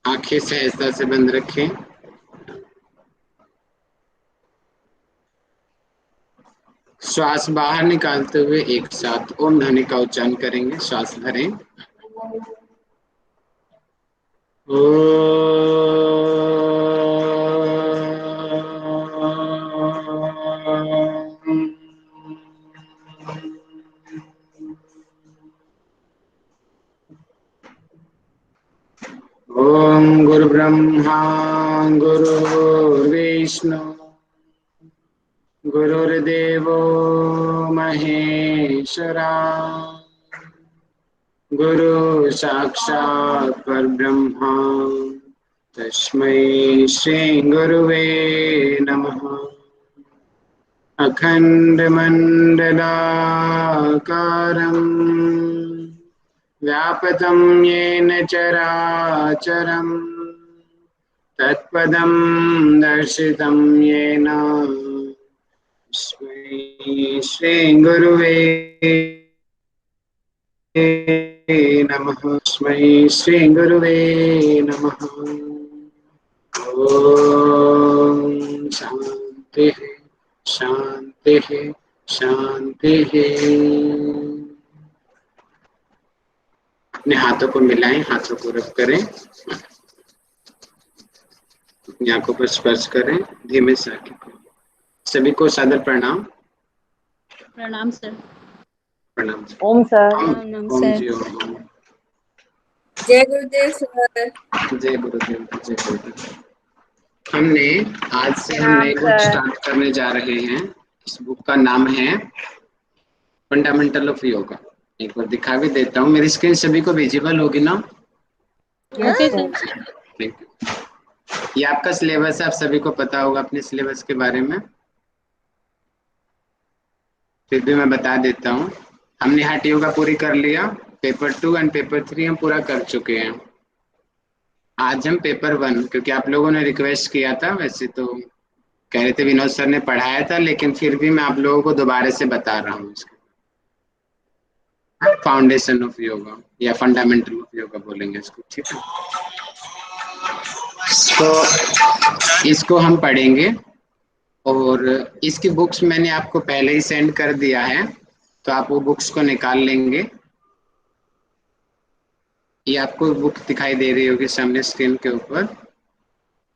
आंखें सहजता से बंद रखें। श्वास बाहर निकालते हुए एक साथ ओम ध्वनि का उच्चारण करेंगे। श्वास भरें। ओम गुरु ब्रह्मा गुरुर्विष्णु गुरुर्देवो महेश्वरा गुरु साक्षात् परब्रह्मा तस्मै श्री गुरुवे नमः। अखण्डमण्डलाकारम् व्यापतं येन चराचरम् तत्पदं दर्शितं येन तस्मै श्री गुरुवे नमः। तस्मै श्री गुरुवे नमः। ओम शांति शांति शांति। अपने हाथों को मिलाएं, हाथों को रब करें, अपनी आंखों पर स्पर्श करें धीमे से। सभी को सादर प्रणाम। प्रणाम सर। प्रणाम। ओम सर। प्रणाम ओम सर। जी ओम। जय गुरुदेव सर। जय गुरुदेव जय गुरुदेव। हमने आज से हम प्रणाम नई बुक सर। स्टार्ट करने जा रहे हैं। इस बुक का नाम है फंडामेंटल ऑफ योगा। एक बार दिखा भी देता हूँ। मेरी स्क्रीन सभी को विजिबल होगी ना? Okay yes sir. Sir. Thank you. ये आपका सिलेबस है, आप सभी को पता होगा अपने सिलेबस के बारे में, फिर भी मैं बता देता हूँ। हमने हठ योगा पूरी कर लिया। पेपर 2 एंड पेपर 3 हम पूरा कर चुके हैं। आज हम पेपर 1, क्योंकि आप लोगों ने रिक्वेस्ट किया था। वैसे तो कह रहे थे विनोद सर ने पढ़ाया था, लेकिन फिर भी मैं आप लोगों को दोबारा से बता रहा हूँ। फाउंडेशन ऑफ योगा या फंडामेंटल ऑफ योगा बोलेंगे इसको, ठीक है? तो इसको हम पढ़ेंगे और इसकी बुक्स मैंने आपको पहले ही सेंड कर दिया है, तो आप वो बुक्स को निकाल लेंगे। ये आपको बुक दिखाई दे रही होगी सामने स्क्रीन के ऊपर।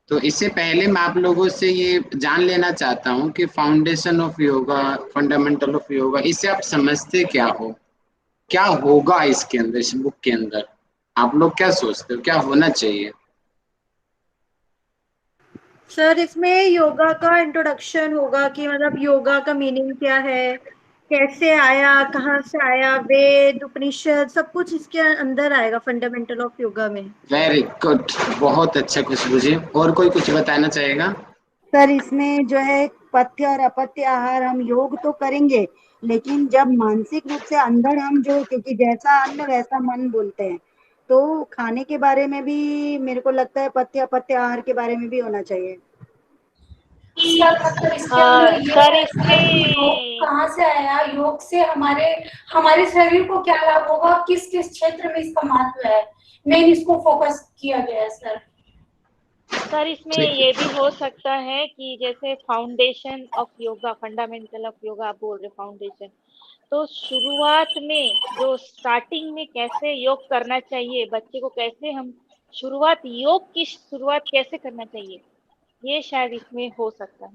तो इससे पहले मैं आप लोगों से ये जान लेना चाहता हूँ कि foundation of yoga, fundamental of yoga, इससे आप समझते क्या हो, क्या होगा इसके अंदर, इस बुक के अंदर आप लोग क्या सोचते हो, क्या होना चाहिए? सर इसमें योगा का इंट्रोडक्शन होगा कि मतलब योगा का मीनिंग क्या है, कैसे आया, कहाँ से आया, वेद उपनिषद सब कुछ इसके अंदर आएगा फंडामेंटल ऑफ योगा में। वेरी गुड, बहुत अच्छा खुशबू जी। और कोई कुछ बताना चाहेगा? सर इसमें जो है पथ्य और अपत्य आहार, हम योग तो करेंगे लेकिन जब मानसिक रूप से अंदर हम जो, क्योंकि जैसा अन्न वैसा मन बोलते हैं, तो खाने के बारे में भी मेरे को लगता है पथ्य अपत्य आहार के बारे में भी होना चाहिए। सर मतलब इसके अंदर ये सर है सर कि योग इसमें कहाँ से आया, योग से हमारे हमारे शरीर को क्या लाभ होगा, किस किस क्षेत्र में इसका महत्व है, मेन इसको फोकस किया गया है सर। सर इसमें ये भी हो सकता है कि जैसे foundation of yoga, fundamental of yoga आप बोल रहे फाउंडेशन, तो शुरुआत में जो स्टार्टिंग में कैसे योग करना चाहिए, बच्चे को कैसे हम शुरुआत, योग की शुरुआत कैसे करना चाहिए, ये शायद इसमें हो सकता है।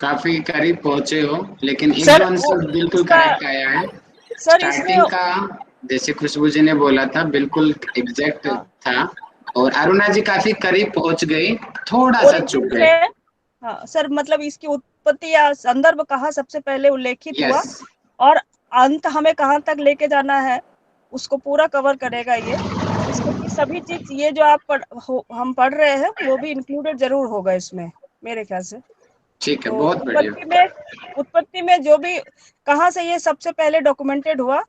काफी करीब पहुंचे हो, लेकिन एक सर दो वो आंसर बिल्कुल इसका करेक्ट आया है। सर इसमें स्टार्टिंग का जैसे खुशबू जी ने बोला था बिल्कुल एग्जैक्ट हाँ, था, और अरुणा जी काफी करीब पहुंच गई, थोड़ा सा चुक ओरिजिन गए। से। हाँ सर, मतलब इसकी उत्पत्ति या संदर्भ कहाँ सबसे पहले उल्लेखित हुआ यस, और अंत हमें कहाँ तक लेके जाना है, उसको पूरा कवर करेगा ये। इसमें की सभी चीज, ये जो आप हम पढ़ रहे हैं वो भी इंक्लूडेड जरूर होगा इसमें मेरे ख्याल से। ठीक है, तो बहुत बढ़िया। उत्पत्ति में जो भी कहाँ से ये सबसे पहले डॉक्यूमेंटेड हुआ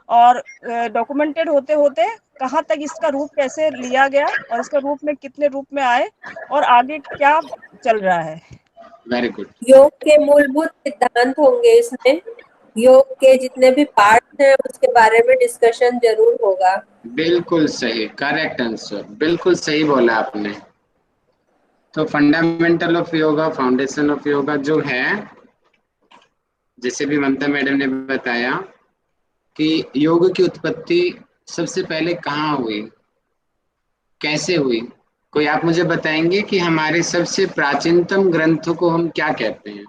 और डॉक्यूमेंटेड होते होते कहाँ तक इसका रूप कैसे लिया गया और इसका रूप में कितने रूप में आए और आगे क्या चल रहा है। Very good. योग के मूलभूत सिद्धांत होंगे इसमें, योग के जितने भी पार्ट हैं उसके बारे में डिस्कशन जरूर होगा। बिल्कुल सही, करेक्ट आंसर, बिल्कुल सही बोला आपने। तो fundamental of yoga, foundation of yoga जो है, जैसे भी ममता मैडम ने बताया कि योग की उत्पत्ति सबसे पहले कहाँ हुई, कैसे हुई। कोई आप मुझे बताएंगे कि हमारे सबसे प्राचीनतम ग्रंथों को हम क्या कहते हैं?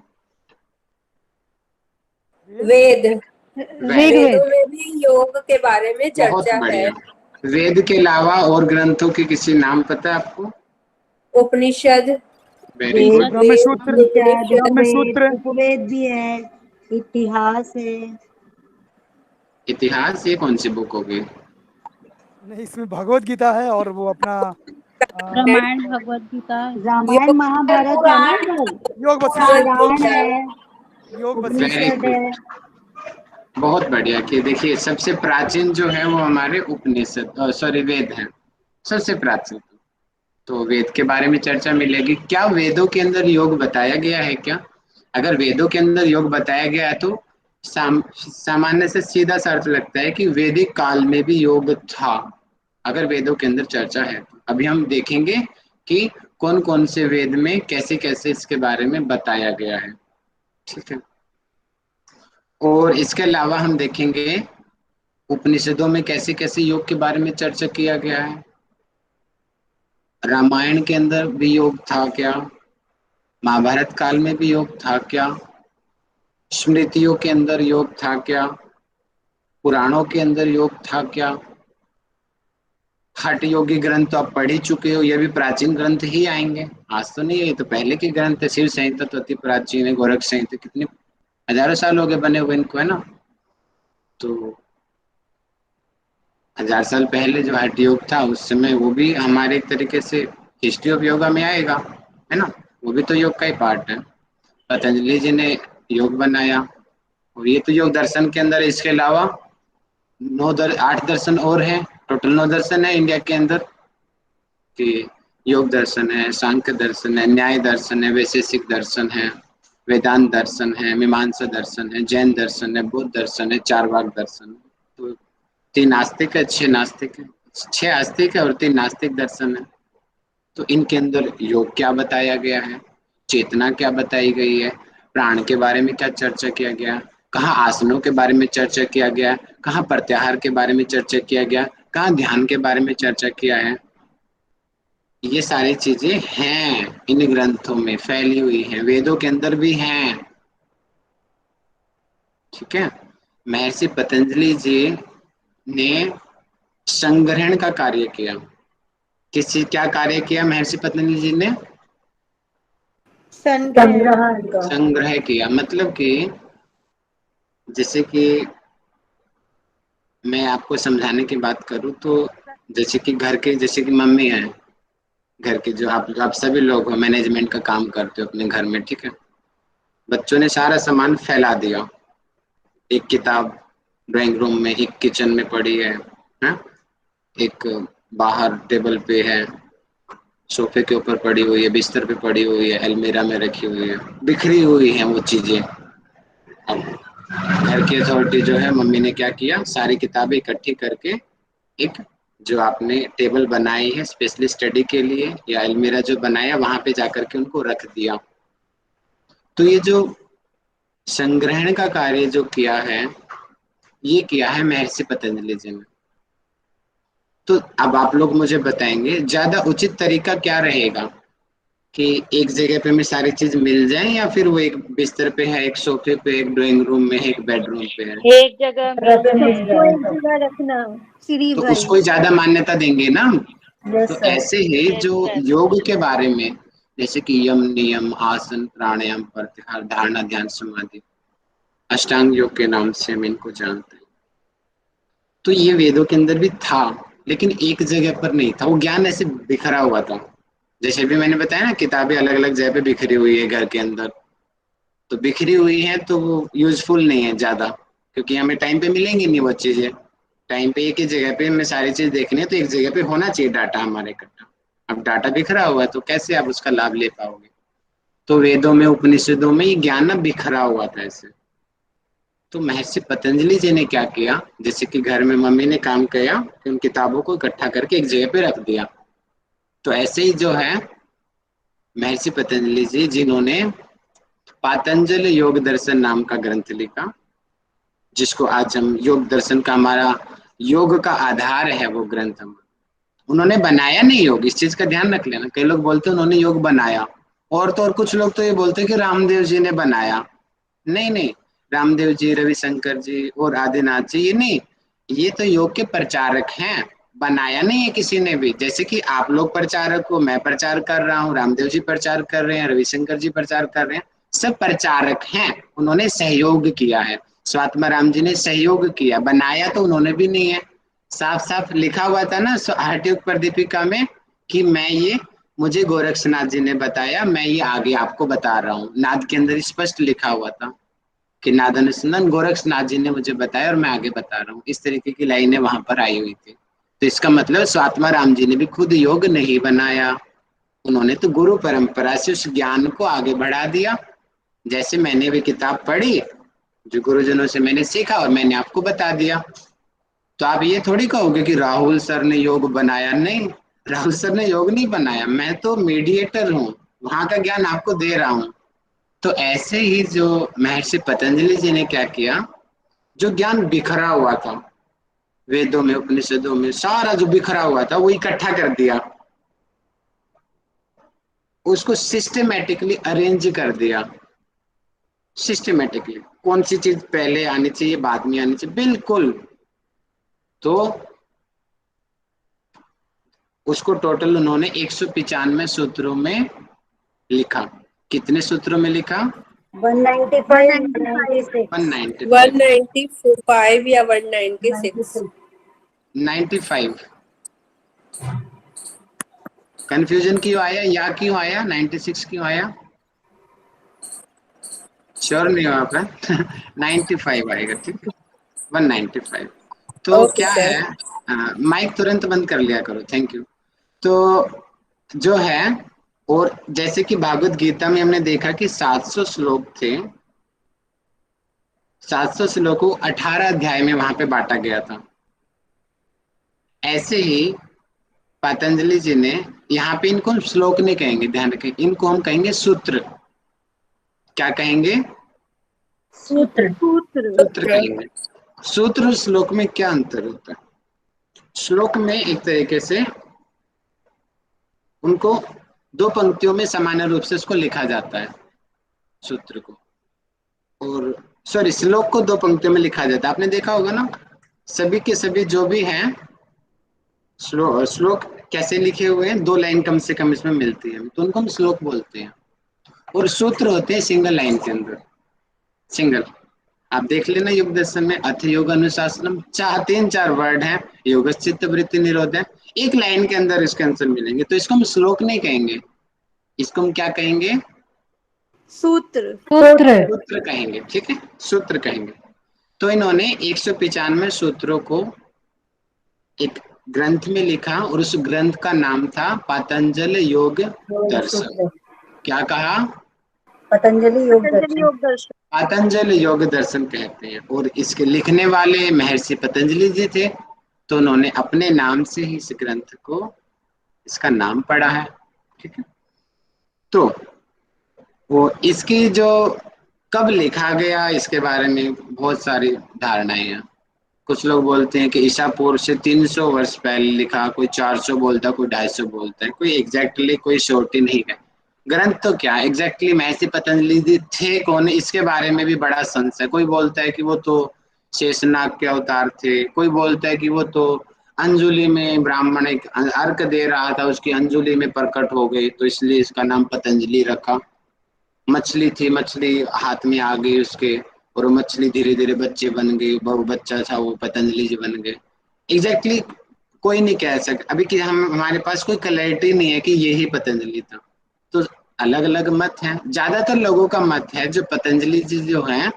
वेद। वेद। वेदों में भी योग के बारे में बहुत चर्चा है। बढ़िया। वेद के अलावा और ग्रंथों के किसी नाम पता है आपको? उपनिषद। वेरी वेद, गुड। ब्रह्मसूत्र। उपनिषद, वेद, ब्रह्मसूत्र। उपवेद भी है, इतिहास है। इतिहास ये कौन सी बुक होगी? नहीं, इसमें भगवत गीता है और वो अपना रामायण भगवत गीता। रामायण योग है, महाभारत है ना पुराण। सर। योग वशिष्ठ। पुराण है, योग वशिष्ठ। वेरी उपनिषद गुड, है। बहुत बढ़िया। कि देखिए सबसे प्राचीन जो है वो हमारे उपनिषद, सॉरी वेद हैं, सबसे प्राचीन। तो वेद के बारे में चर्चा मिलेगी। क्या वेदों के अंदर योग बताया गया है क्या? अगर वेदों के अंदर योग बताया गया है तो सामान्य से सीधा सा अर्थ लगता है कि वैदिक काल में भी योग था, अगर वेदों के अंदर चर्चा है तो। अभी हम देखेंगे कि कौन कौन से वेद में कैसे कैसे इसके बारे में बताया गया है, ठीक है। और इसके अलावा हम देखेंगे उपनिषदों में कैसे कैसे योग के बारे में चर्चा किया गया है। रामायण के अंदर भी योग था क्या? महाभारत काल में भी योग था क्या? स्मृतियों के अंदर योग था क्या? पुराणों के अंदर योग था क्या? हठ योगी ग्रंथ तो आप पढ़ ही चुके हो, ये भी प्राचीन ग्रंथ ही आएंगे, आज तो नहीं है, ये तो पहले के ग्रंथ है। शिव संहिता तो अति प्राचीन है, गोरख संहिता कितने हजारों साल हो गए बने हुए इनको, है ना। तो 1000 साल पहले जो हठ योग था उस समय वो भी हमारे एक तरीके से हिस्ट्री ऑफ योगा में आएगा, है ना। वो भी तो योग का ही पार्ट है। पतंजलि जी ने योग बनाया और ये तो योग दर्शन के अंदर है। इसके अलावा 8 दर्शन और हैं, टोटल 9 दर्शन है इंडिया के अंदर। कि योग दर्शन है, सांख्य दर्शन है, न्याय दर्शन है, वैशेषिक दर्शन है, वेदांत दर्शन है, मीमांसा दर्शन है, जैन दर्शन है, बौद्ध दर्शन है, चारवाक दर्शन है। तो 3 आस्तिक है, 6 नास्तिक है, 6 आस्तिक है और 3 नास्तिक दर्शन है। तो इनके अंदर योग क्या बताया गया है, चेतना क्या बताई गई है, प्राण के बारे में क्या चर्चा किया गया, कहाँ आसनों के बारे में चर्चा किया गया, कहाँ प्रत्याहार के बारे में चर्चा किया गया, कहाँ ध्यान के बारे में चर्चा किया है। ये सारी चीजें हैं इन ग्रंथों में फैली हुई हैं, वेदों के अंदर भी हैं, ठीक है। महर्षि पतंजलि जी ने संग्रहण का कार्य किया। क्या कार्य किया महर्षि पतंजलि जी ने? संग्रह किया। मतलब कि जैसे कि मैं आपको समझाने की बात करूं तो जैसे कि घर के, जैसे कि मम्मी है, घर के जो आप सभी लोग हो, मैनेजमेंट का काम करते हो अपने घर में, ठीक है। बच्चों ने सारा सामान फैला दिया, एक किताब ड्राइंग रूम में, एक किचन में पड़ी है, एक बाहर टेबल पे है, सोफे के ऊपर पड़ी हुई है, बिस्तर पे पड़ी हुई है, अलमीरा में रखी हुई है, बिखरी हुई है वो चीजें। अब घर की अथॉरिटी जो है, मम्मी ने क्या किया, सारी किताबें इकट्ठी करके एक जो आपने टेबल बनाई है स्पेशली स्टडी के लिए या अलमीरा जो बनाया वहां पे जाकर के उनको रख दिया। तो ये जो संग्रहण का कार्य जो किया है, ये किया है महर्षि पतंजलि जी ने। तो अब आप लोग मुझे बताएंगे ज्यादा उचित तरीका क्या रहेगा, कि एक जगह पे में सारी चीज मिल जाए या फिर वो एक बिस्तर पे है, एक सोफे पे, एक ड्राइंग रूम में है, एक बेडरूम पे है, एक जगह मिल जाए। सबको एक जगह रखना, सीरीज तो वाइज। उसको ज्यादा मान्यता देंगे ना। तो ऐसे ही यस जो सर। योग के बारे में, जैसे कि यम नियम, आसन, प्राणायाम, प्रत्याहार, धारणा, ध्यान, समाधि, अष्टांग योग के नाम से हम इनको जानते हैं। तो ये वेदों के अंदर भी था, लेकिन एक जगह पर नहीं था, वो ज्ञान ऐसे बिखरा हुआ था। जैसे भी मैंने बताया ना, किताबें अलग अलग जगह पे बिखरी हुई है घर के अंदर, तो बिखरी हुई है तो वो यूजफुल नहीं है ज्यादा, क्योंकि हमें टाइम पे मिलेंगी नहीं वो चीजें। टाइम पे एक ही जगह पे हमें सारी चीज देखनी है, तो एक जगह पे होना चाहिए डाटा हमारे इकट्ठा। अब डाटा बिखरा हुआ है तो कैसे आप उसका लाभ ले पाओगे। तो वेदों में, उपनिषदों में ये ज्ञान ना बिखरा हुआ था ऐसे। तो महर्षि पतंजलि जी ने क्या किया, जैसे कि घर में मम्मी ने काम किया कि उन किताबों को इकट्ठा करके एक जगह पे रख दिया, तो ऐसे ही जो है महर्षि पतंजलि जी जिन्होंने पातंजल योग दर्शन नाम का ग्रंथ लिखा, जिसको आज हम योग दर्शन का हमारा योग का आधार है वो ग्रंथ। हम उन्होंने बनाया नहीं योग, इस चीज का ध्यान रख लेना। कई लोग बोलते हैं उन्होंने योग बनाया, और तो और कुछ लोग तो ये बोलते हैं कि रामदेव जी ने बनाया। नहीं नहीं, रामदेव जी, रविशंकर जी और आदिनाथ जी ये नहीं, ये तो योग के प्रचारक हैं, बनाया नहीं है किसी ने भी। जैसे कि आप लोग प्रचारक हो, मैं प्रचार कर रहा हूँ, रामदेव जी प्रचार कर रहे हैं, रविशंकर जी प्रचार कर रहे हैं, सब प्रचारक हैं, उन्होंने सहयोग किया है। स्वात्मा राम जी ने सहयोग किया, बनाया तो उन्होंने भी नहीं है। साफ साफ लिखा हुआ था ना हठयोग प्रदीपिका में कि मैं ये, मुझे गोरक्षनाथ जी ने बताया, मैं ये आगे आपको बता रहा हूँ। नाद के अंदर स्पष्ट लिखा हुआ था कि नाद अनुसंधान गोरक्षनाथ जी ने मुझे बताया और मैं आगे बता रहा हूँ, इस तरीके की लाइनें वहां पर आई हुई थी। तो इसका मतलब स्वात्मा राम जी ने भी खुद योग नहीं बनाया, उन्होंने तो गुरु परंपरा से उस ज्ञान को आगे बढ़ा दिया। जैसे मैंने भी किताब पढ़ी, जो गुरुजनों से मैंने सीखा और मैंने आपको बता दिया। तो आप ये थोड़ी कहोगे कि राहुल सर ने योग बनाया, नहीं, राहुल सर ने योग नहीं बनाया, मैं तो मीडिएटर हूँ, वहां का ज्ञान आपको दे रहा हूँ। तो ऐसे ही जो महर्षि पतंजलि जी ने क्या किया, जो ज्ञान बिखरा हुआ था वेदों में, उपनिषदों में, सारा जो बिखरा हुआ था वो इकट्ठा कर दिया, उसको सिस्टमेटिकली अरेंज कर दिया। सिस्टमेटिकली कौन सी चीज पहले आनी चाहिए, बाद में आनी चाहिए, बिल्कुल। तो उसको टोटल उन्होंने 195 सूत्रों में लिखा। कितने सूत्रों में लिखा? 195 195 या 196 95। कंफ्यूजन क्यों आया, या क्यों आया, 96 क्यों आया? श्योर नहीं हो आप? 95 आएगा, ठीक है, 195। तो ओके क्या सर। है, माइक तुरंत बंद कर लिया करो, थैंक यू। तो जो है, और जैसे कि भागवत गीता में हमने देखा कि 700 श्लोक थे, 700 श्लोकों को 18 अध्याय में वहां पे बांटा गया था। ऐसे ही पतंजलि जी ने, यहाँ पे इनको श्लोक नहीं कहेंगे, ध्यान रखें, इनको हम कहेंगे सूत्र। क्या कहेंगे? सूत्र। सूत्र कहेंगे। सूत्र और श्लोक में क्या अंतर होता है? श्लोक में एक तरीके से उनको दो पंक्तियों में सामान्य रूप से उसको लिखा जाता है सूत्र को, और सॉरी श्लोक को दो पंक्तियों में लिखा जाता है। आपने देखा होगा ना, सभी के सभी जो भी हैं श्लोक कैसे लिखे हुए हैं, 2 लाइन कम से कम इसमें मिलती है, तो उनको हम श्लोक बोलते हैं। और सूत्र होते हैं सिंगल लाइन के अंदर, सिंगल। आप देख लेना योग दर्शन में, अथ योग अनुशासनम, 3-4 वर्ड हैं, योग चित्त वृत्ति निरोध है, एक लाइन के अंदर इसके आंसर मिलेंगे। तो इसको हम श्लोक नहीं कहेंगे, इसको हम क्या कहेंगे? सूत्र। सूत्र कहेंगे, ठीक है, सूत्र कहेंगे। तो इन्होंने 195 सूत्रों को एक ग्रंथ में लिखा, और उस ग्रंथ का नाम था पतंजल योग दर्शन। क्या कहा? पतंजलि योग दर्शन। पतंजल योग दर्शन कहते हैं। और इसके लिखने वाले महर्षि पतंजलि जी थे, तो उन्होंने अपने नाम से ही इस ग्रंथ को, इसका नाम पड़ा है, ठीक है। तो वो इसकी जो कब लिखा गया, इसके बारे में बहुत सारी धारणाएं हैं। कुछ लोग बोलते हैं कि ईसा पूर्व से 300 वर्ष पहले लिखा, कोई 400 बोलता, कोई 250 बोलता है, कोई एग्जैक्टली कोई श्योरिटी नहीं है। ग्रंथ तो क्या एग्जैक्टली महर्षि पतंजलि जी थे कौन, इसके बारे में भी बड़ा संशय। कोई बोलता है कि वो तो शेषनाग के अवतार थे, कोई बोलता है कि वो तो अंजुलि में ब्राह्मण एक अर्घ दे रहा था, उसकी अंजुलि में प्रकट हो गई, तो इसलिए इसका नाम पतंजलि रखा। मछली थी, मछली हाथ में आ गई उसके, और वो मछली धीरे धीरे बच्चे बन गई, वो बच्चा था वो पतंजलि जी बन गए। एग्जैक्टली कोई नहीं कह सकता अभी कि हमारे पास कोई क्लैरिटी नहीं है कि यही पतंजलि था। तो अलग अलग मत हैं। ज्यादातर लोगों का मत है जो पतंजलि जी जो हैं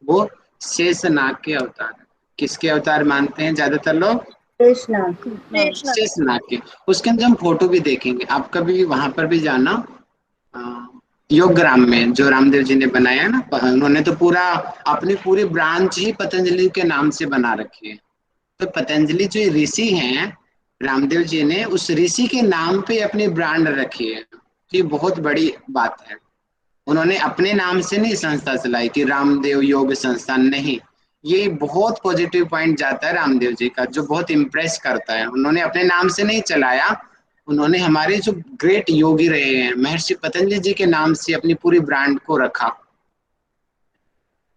वो शेषनाग के अवतार है। किसके अवतार मानते हैं ज्यादातर लोग? शेषनाग के। उसके अंदर हम फोटो भी देखेंगे, आप कभी वहां पर भी जाना, योगग्राम में जो रामदेव जी ने बनाया ना, उन्होंने तो पूरा अपनी पूरी ब्रांच ही पतंजलि के नाम से बना रखी है। तो पतंजलि जो ऋषि हैं, रामदेव जी ने उस ऋषि के नाम पे अपनी ब्रांड रखी है। तो ये बहुत बड़ी बात है। उन्होंने अपने नाम से नहीं संस्था चलाई कि रामदेव योग संस्थान, नहीं। ये बहुत पॉजिटिव पॉइंट जाता है रामदेव जी का, जो बहुत इम्प्रेस करता है। उन्होंने अपने नाम से नहीं चलाया, उन्होंने हमारे जो ग्रेट योगी रहे हैं महर्षि पतंजलि जी के नाम से अपनी पूरी ब्रांड को रखा।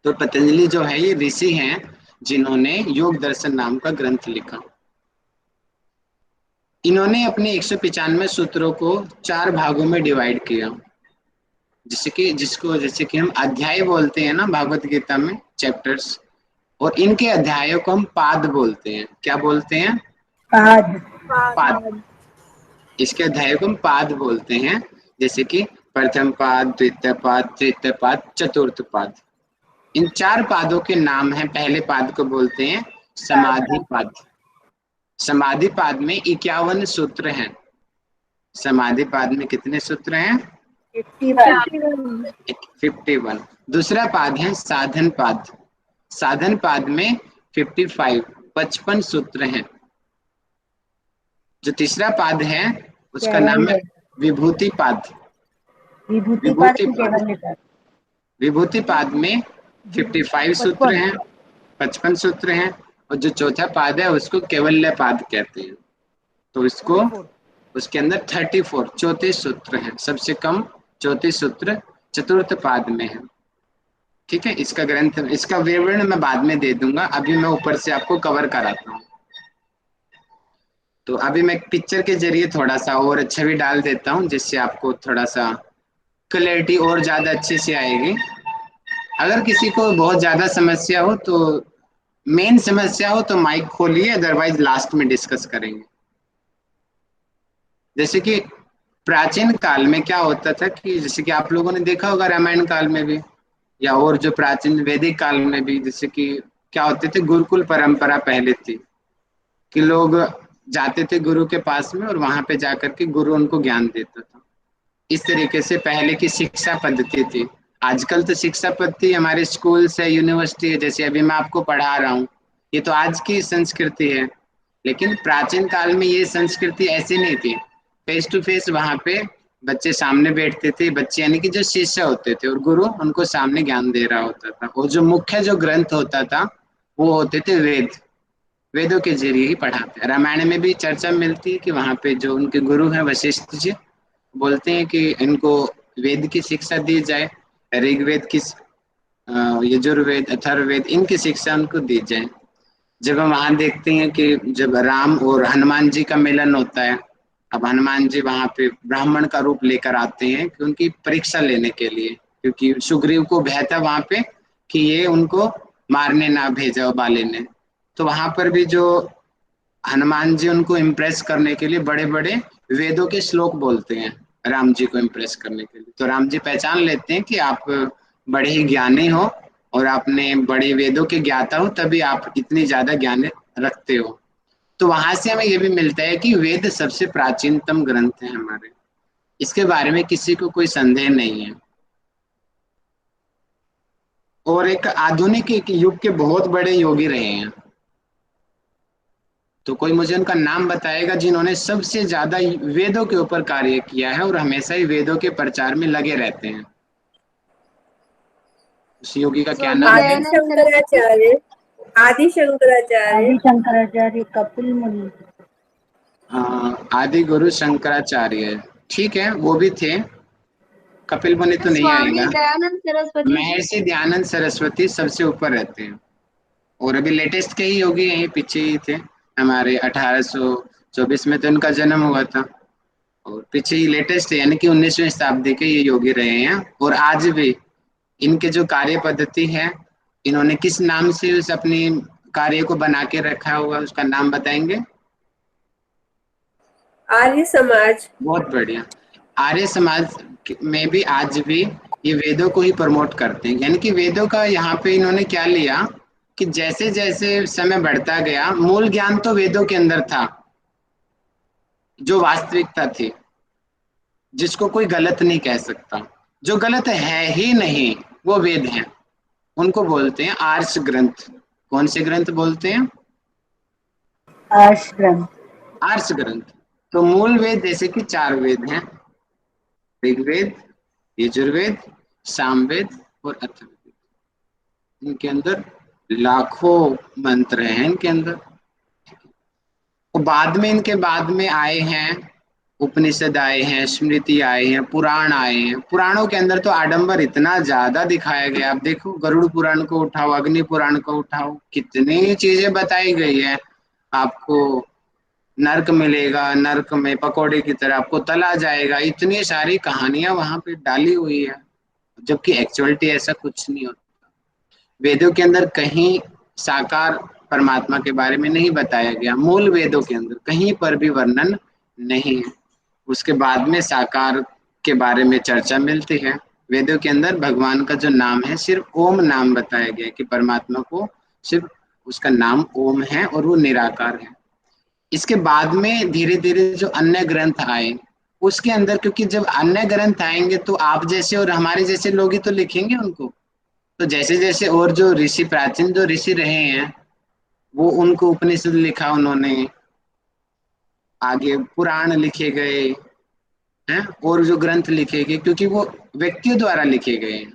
तो पतंजलि जो है ये ऋषि हैं जिन्होंने योग दर्शन नाम का ग्रंथ लिखा। इन्होंने अपने 195 सूत्रों को 4 भागों में डिवाइड किया, जैसे कि हम अध्याय बोलते हैं ना भागवत गीता में, चैप्टर्स, और इनके अध्यायों को हम पाद बोलते हैं। क्या बोलते हैं? पाद। इसके अध्याय को हम पाद बोलते हैं, जैसे कि प्रथम पाद, द्वितीय पाद, तृतीय पाद, चतुर्थ पाद। इन 4 पादों के नाम हैं। पहले पाद को बोलते हैं समाधि पाद। समाधि पाद में 51 सूत्र हैं। समाधि पाद में कितने सूत्र हैं? 51। दूसरा पाद है साधन पाद। साधन पाद में 55 सूत्र हैं। जो तीसरा पाद है उसका नाम है विभूति पाद। विभूति पाद में 55 सूत्र हैं, 55 सूत्र हैं। और जो चौथा पाद है उसको कैवल्य पाद कहते हैं। तो इसको उसके अंदर 34 34 सूत्र हैं। सबसे कम 34 सूत्र चतुर्थ पाद में है। ठीक है, इसका ग्रंथ, इसका विवरण मैं बाद में दे दूंगा, अभी मैं ऊपर से आपको कवर कराता हूँ। तो अभी मैं पिक्चर के जरिए थोड़ा सा और छवि डाल देता हूँ, जिससे आपको थोड़ा सा क्लैरिटी और ज्यादा अच्छे से आएगी। अगर किसी को बहुत ज्यादा समस्या हो तो, मेन समस्या हो तो माइक खोलिए, अदरवाइज लास्ट में डिस्कस करेंगे। जैसे कि प्राचीन काल में क्या होता था कि जैसे कि आप लोगों ने देखा होगा रामायण काल में भी, या और जो प्राचीन वैदिक काल में भी, जैसे कि क्या होते थे, गुरुकुल परंपरा पहले थी कि लोग जाते थे गुरु के पास में और वहां पे जाकर के गुरु उनको ज्ञान देता था। इस तरीके से पहले की शिक्षा पद्धति थी। आजकल तो शिक्षा पद्धति हमारे स्कूल से यूनिवर्सिटी है, जैसे अभी मैं आपको पढ़ा रहा हूँ, ये तो आज की संस्कृति है। लेकिन प्राचीन काल में ये संस्कृति ऐसी नहीं थी। फेस टू फेस वहां पे बच्चे सामने बैठते थे, बच्चे यानी कि जो शिष्य होते थे, और गुरु उनको सामने ज्ञान दे रहा होता था। और जो मुख्य जो ग्रंथ होता था वो होते थे वेद। वेदों के जरिए ही पढ़ाते हैं। रामायण में भी चर्चा मिलती है कि वहां पे जो उनके गुरु हैं वशिष्ठ जी, बोलते हैं कि इनको वेद की शिक्षा दी जाए, ऋग्वेद की, यजुर्वेद, अथर्ववेद, इनकी शिक्षा उनको दी जाए। जब हम वहां देखते हैं कि जब राम और हनुमान जी का मिलन होता है, अब हनुमान जी वहां पे ब्राह्मण का रूप लेकर आते हैं कि उनकी परीक्षा लेने के लिए, क्योंकि सुग्रीव को भय था वहां पे कि ये उनको मारने ना भेजा बाली ने। तो वहां पर भी जो हनुमान जी उनको इम्प्रेस करने के लिए बड़े बड़े वेदों के श्लोक बोलते हैं राम जी को इम्प्रेस करने के लिए। तो राम जी पहचान लेते हैं कि आप बड़े ही ज्ञानी हो और आपने बड़े वेदों के ज्ञाता हो, तभी आप इतनी ज्यादा ज्ञान रखते हो। तो वहां से हमें यह भी मिलता है कि वेद सबसे प्राचीनतम ग्रंथ है हमारे। इसके बारे में किसी को कोई संदेह नहीं है। और एक आधुनिक एक युग के बहुत बड़े योगी रहे हैं, तो कोई मुझे उनका नाम बताएगा जिन्होंने सबसे ज्यादा वेदों के ऊपर कार्य किया है और हमेशा ही वेदों के प्रचार में लगे रहते हैं। उस योगी का क्या नाम है? आदि शंकराचार्य, कपिल मुनि। हाँ, आदि गुरु शंकराचार्य, ठीक है, वो भी थे। कपिल मुनि तो नहीं आएगा। महर्षि दयानंद सरस्वती सबसे ऊपर रहते हैं। और अभी लेटेस्ट के ही योगी यहीं पीछे ही थे हमारे, 1824 में तो इनका जन्म हुआ था। और पीछे ही लेटेस्ट है, यानी कि 19वीं शताब्दी के ये योगी रहे हैं। और आज भी इनके जो कार्य पद्धति है, इन्होंने किस नाम से उस अपनी कार्य को बना के रखा हुआ, उसका नाम बताएंगे? आर्य समाज। बहुत बढ़िया। आर्य समाज में भी आज भी ये वेदों को ही प्रमोट करते हैं। यानी कि वेदों का यहाँ पे इन्होंने क्या लिया कि जैसे जैसे समय बढ़ता गया, मूल ज्ञान तो वेदों के अंदर था, जो वास्तविकता थी, जिसको कोई गलत नहीं कह सकता। जो गलत है ही नहीं वो वेद हैं, उनको बोलते हैं आर्ष ग्रंथ। कौन से ग्रंथ बोलते हैं? आर्ष ग्रंथ। आर्ष ग्रंथ। तो मूल वेद जैसे कि 4 वेद हैं, ऋग्वेद, यजुर्वेद, सामवेद और अथर्ववेद। इनके अंदर लाखों मंत्र हैं इनके अंदर। तो बाद में इनके बाद में आए हैं उपनिषद, आए हैं स्मृति, आए हैं पुराण, आए हैं। पुराणों के अंदर तो आडंबर इतना ज्यादा दिखाया गया। आप देखो गरुड़ पुराण को उठाओ, अग्नि पुराण को उठाओ, कितनी चीजें बताई गई है। आपको नरक मिलेगा, नरक में पकौड़े की तरह आपको तला जाएगा, इतनी सारी कहानियां वहां पे डाली हुई है, जबकि एक्चुअलिटी ऐसा कुछ नहीं होता। वेदों के अंदर कहीं साकार परमात्मा के बारे में नहीं बताया गया, मूल वेदों के अंदर कहीं पर भी वर्णन नहीं है। उसके बाद में साकार के बारे में चर्चा मिलती है। वेदों के अंदर भगवान का जो नाम है सिर्फ ओम नाम बताया गया है कि परमात्मा को सिर्फ उसका नाम ओम है और वो निराकार है। इसके बाद में धीरे धीरे जो अन्य ग्रंथ आए उसके अंदर, क्योंकि जब अन्य ग्रंथ आएंगे तो आप जैसे और हमारे जैसे लोग ही तो लिखेंगे उनको। तो जैसे जैसे और जो ऋषि, प्राचीन जो ऋषि रहे हैं, वो उनको उपनिषद लिखा उन्होंने, आगे पुराण लिखे गए हैं और जो ग्रंथ लिखे गए, क्योंकि वो व्यक्तियों द्वारा लिखे गए हैं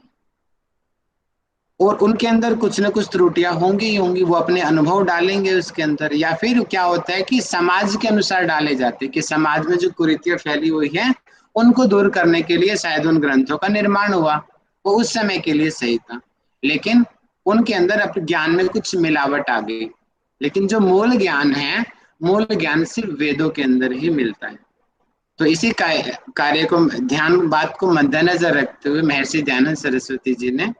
और उनके अंदर कुछ न कुछ त्रुटियां होंगी ही होंगी। वो अपने अनुभव डालेंगे उसके अंदर, या फिर क्या होता है कि समाज के अनुसार डाले जाते हैं कि समाज में जो कुरीतियां फैली हुई है उनको दूर करने के लिए शायद उन ग्रंथों का निर्माण हुआ। वो उस समय के लिए सही था, लेकिन उनके अंदर अपने ज्ञान में कुछ मिलावट आ गई। लेकिन जो मूल ज्ञान है, मूल ज्ञान सिर्फ वेदों के अंदर ही मिलता है। तो इसी कार्य को ध्यान, बात को मद्देनजर रखते हुए महर्षि दयानंद सरस्वती जी ने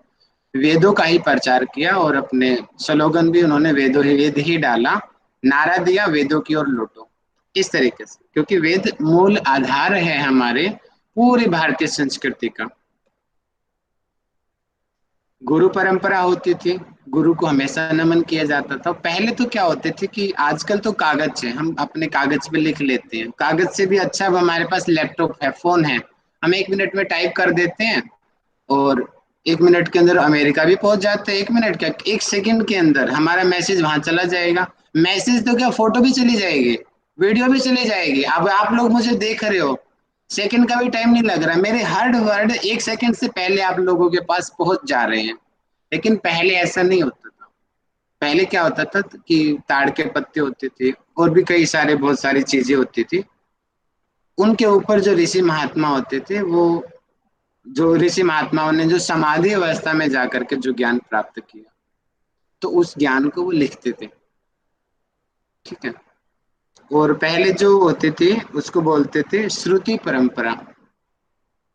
वेदों का ही प्रचार किया और अपने स्लोगन भी उन्होंने वेद ही डाला, नारा दिया वेदों की ओर लौटो, इस तरीके से। क्योंकि वेद मूल आधार है हमारे पूरी भारतीय संस्कृति का। गुरु परंपरा होती थी, गुरु को हमेशा नमन किया जाता था। पहले तो क्या होते थे कि आजकल तो कागज है, हम अपने कागज पे लिख लेते हैं, कागज से भी अच्छा अब हमारे पास लैपटॉप है, फोन है, हम 1 मिनट में टाइप कर देते हैं और 1 मिनट के अंदर अमेरिका भी पहुंच जाते हैं। 1 मिनट क्या, 1 सेकंड के अंदर हमारा मैसेज वहां चला जाएगा। मैसेज तो क्या, फोटो भी चली जाएगी, वीडियो भी चली जाएगी। अब आप लोग मुझे देख रहे हो, सेकंड का भी टाइम नहीं लग रहा, मेरे हर वर्ड 1 सेकंड से पहले आप लोगों के पास पहुंच जा रहे हैं। लेकिन पहले ऐसा नहीं होता था। पहले क्या होता था कि ताड़ के पत्ते होते थे और भी कई सारे बहुत सारी चीजें होती थी, उनके ऊपर जो ऋषि महात्मा होते थे, वो जो ऋषि महात्माओं ने जो समाधि अवस्था में जाकर के जो ज्ञान प्राप्त किया, तो उस ज्ञान को वो लिखते थे। ठीक है। और पहले जो होते थे उसको बोलते थे श्रुति परंपरा।